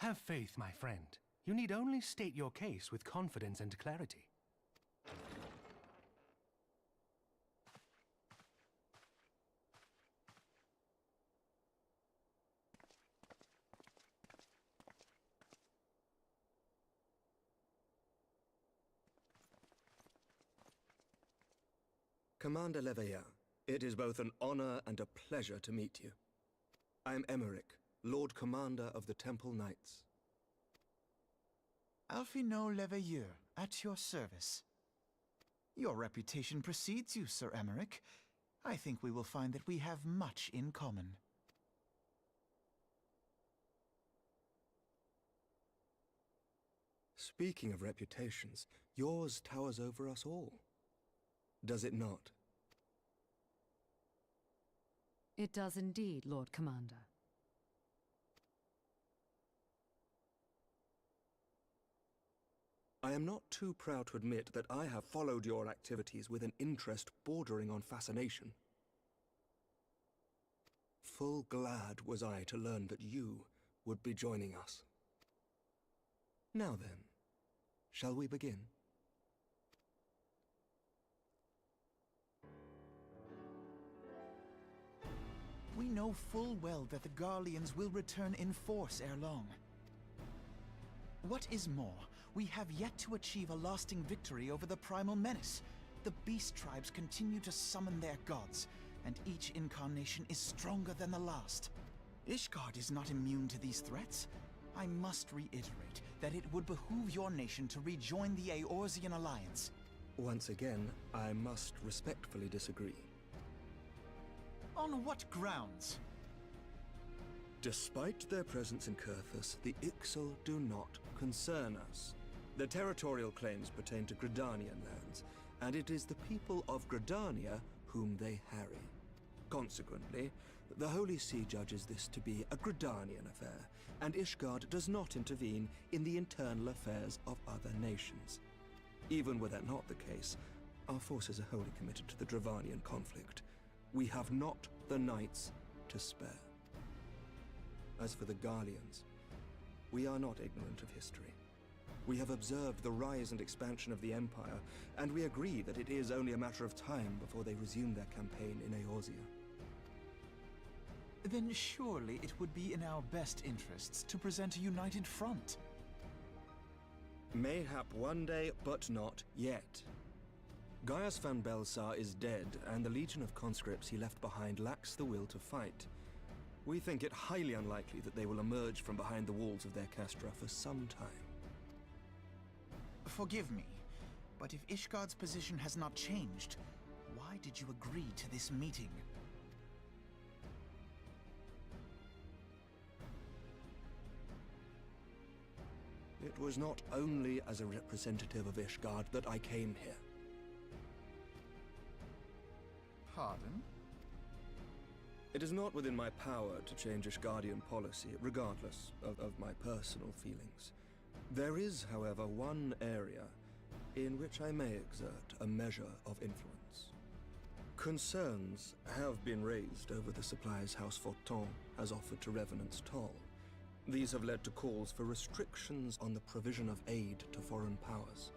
Have faith, my friend. You need only state your case with confidence and clarity. Commander Leveilleur, it is both an honor and a pleasure to meet you. I am Emmerich, Lord Commander of the Temple Knights. Alphino Leveilleur, at your service. Your reputation precedes you, Sir Emmerich. I think we will find that we have much in common. Speaking of reputations, yours towers over us all. Does it not? It does indeed, Lord Commander. I am not too proud to admit that I have followed your activities with an interest bordering on fascination. Full glad was I to learn that you would be joining us. Now then, shall we begin? We know full well that the Garleans will return in force ere long. What is more, we have yet to achieve a lasting victory over the primal menace. The beast tribes continue to summon their gods, and each incarnation is stronger than the last. Ishgard is not immune to these threats. I must reiterate that it would behoove your nation to rejoin the Eorzean Alliance. Once again, I must respectfully disagree. On what grounds? Despite their presence in Kurthus, the Ixal do not concern us. Their territorial claims pertain to Gridanian lands, and it is the people of Gridania whom they harry. Consequently, the Holy See judges this to be a Gridanian affair, and Ishgard does not intervene in the internal affairs of other nations. Even were that not the case, our forces are wholly committed to the Dravanian conflict. We have not the knights to spare. As for the Garleans, we are not ignorant of history. We have observed the rise and expansion of the Empire, and we agree that it is only a matter of time before they resume their campaign in Eorzea. Then surely it would be in our best interests to present a united front. Mayhap one day, but not yet. Gaius van Belsar is dead, and the legion of conscripts he left behind lacks the will to fight. We think it highly unlikely that they will emerge from behind the walls of their castra for some time. Forgive me, but if Ishgard's position has not changed, why did you agree to this meeting? It was not only as a representative of Ishgard that I came here. Pardon? It is not within my power to change Ishgardian policy, regardless of my personal feelings. There is, however, one area in which I may exert a measure of influence. Concerns have been raised over the supplies House Forton has offered to Revenant's Toll. These have led to calls for restrictions on the provision of aid to foreign powers.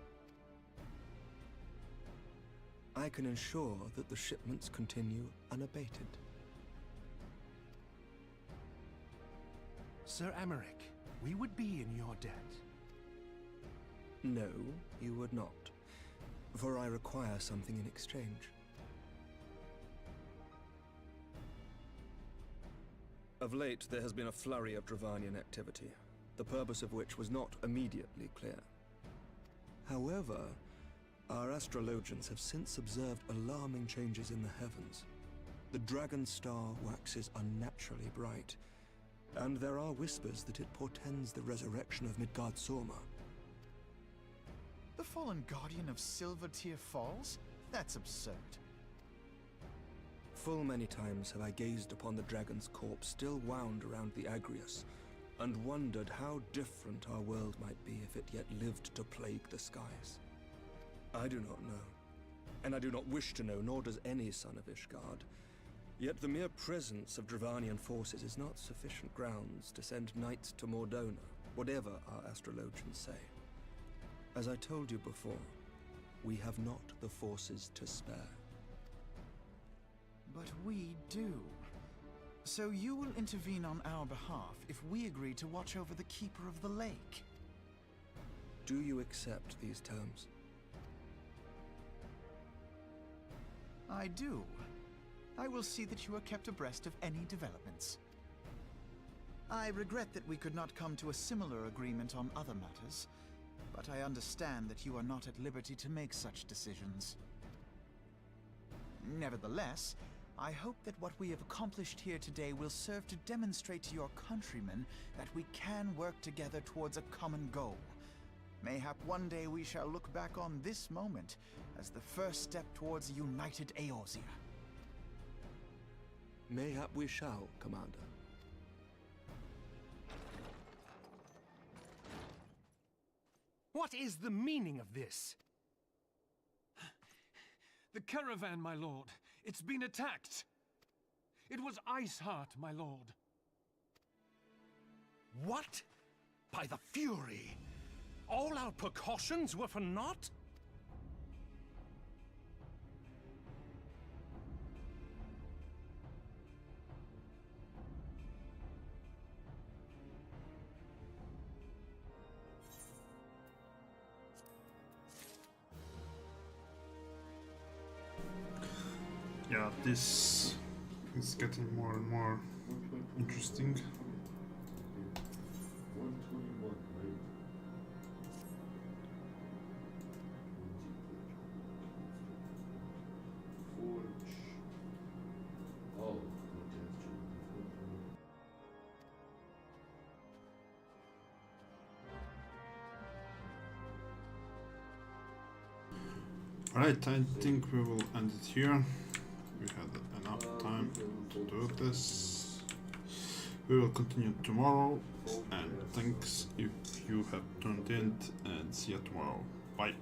I can ensure that the shipments continue unabated. Sir Emmerich, we would be in your debt. No, you would not, for I require something in exchange. Of late, there has been a flurry of Dravanian activity, the purpose of which was not immediately clear. However, our astrologians have since observed alarming changes in the heavens. The dragon star waxes unnaturally bright, and there are whispers that it portends the resurrection of Midgard-Sorma. The fallen guardian of Silvertear Falls? That's absurd. Full many times have I gazed upon the dragon's corpse still wound around the Agrius, and wondered how different our world might be if it yet lived to plague the skies. I do not know, and I do not wish to know, nor does any son of Ishgard. Yet the mere presence of Dravanian forces is not sufficient grounds to send knights to Mordona. whatever our astrologians say. As I told you before, we have not the forces to spare. But we do. So you will intervene on our behalf if we agree to watch over the Keeper of the Lake. Do you accept these terms? I do. I will see that you are kept abreast of any developments. I regret that we could not come to a similar agreement on other matters, but I understand that you are not at liberty to make such decisions. Nevertheless, I hope that what we have accomplished here today will serve to demonstrate to your countrymen that we can work together towards a common goal. Mayhap one day we shall look back on this moment as the first step towards a united Eorzea. Mayhap we shall, Commander. What is the meaning of this? The caravan, my lord. It's been attacked. It was Iceheart, my lord. What? By the Fury? All our precautions were for naught? Yeah, this is getting more and more interesting. 121, right? Forge. Oh, okay, that's true. Alright, I think we will end it here. We had enough time to do this. We will continue tomorrow, and thanks if you have tuned in, and see you tomorrow. Bye.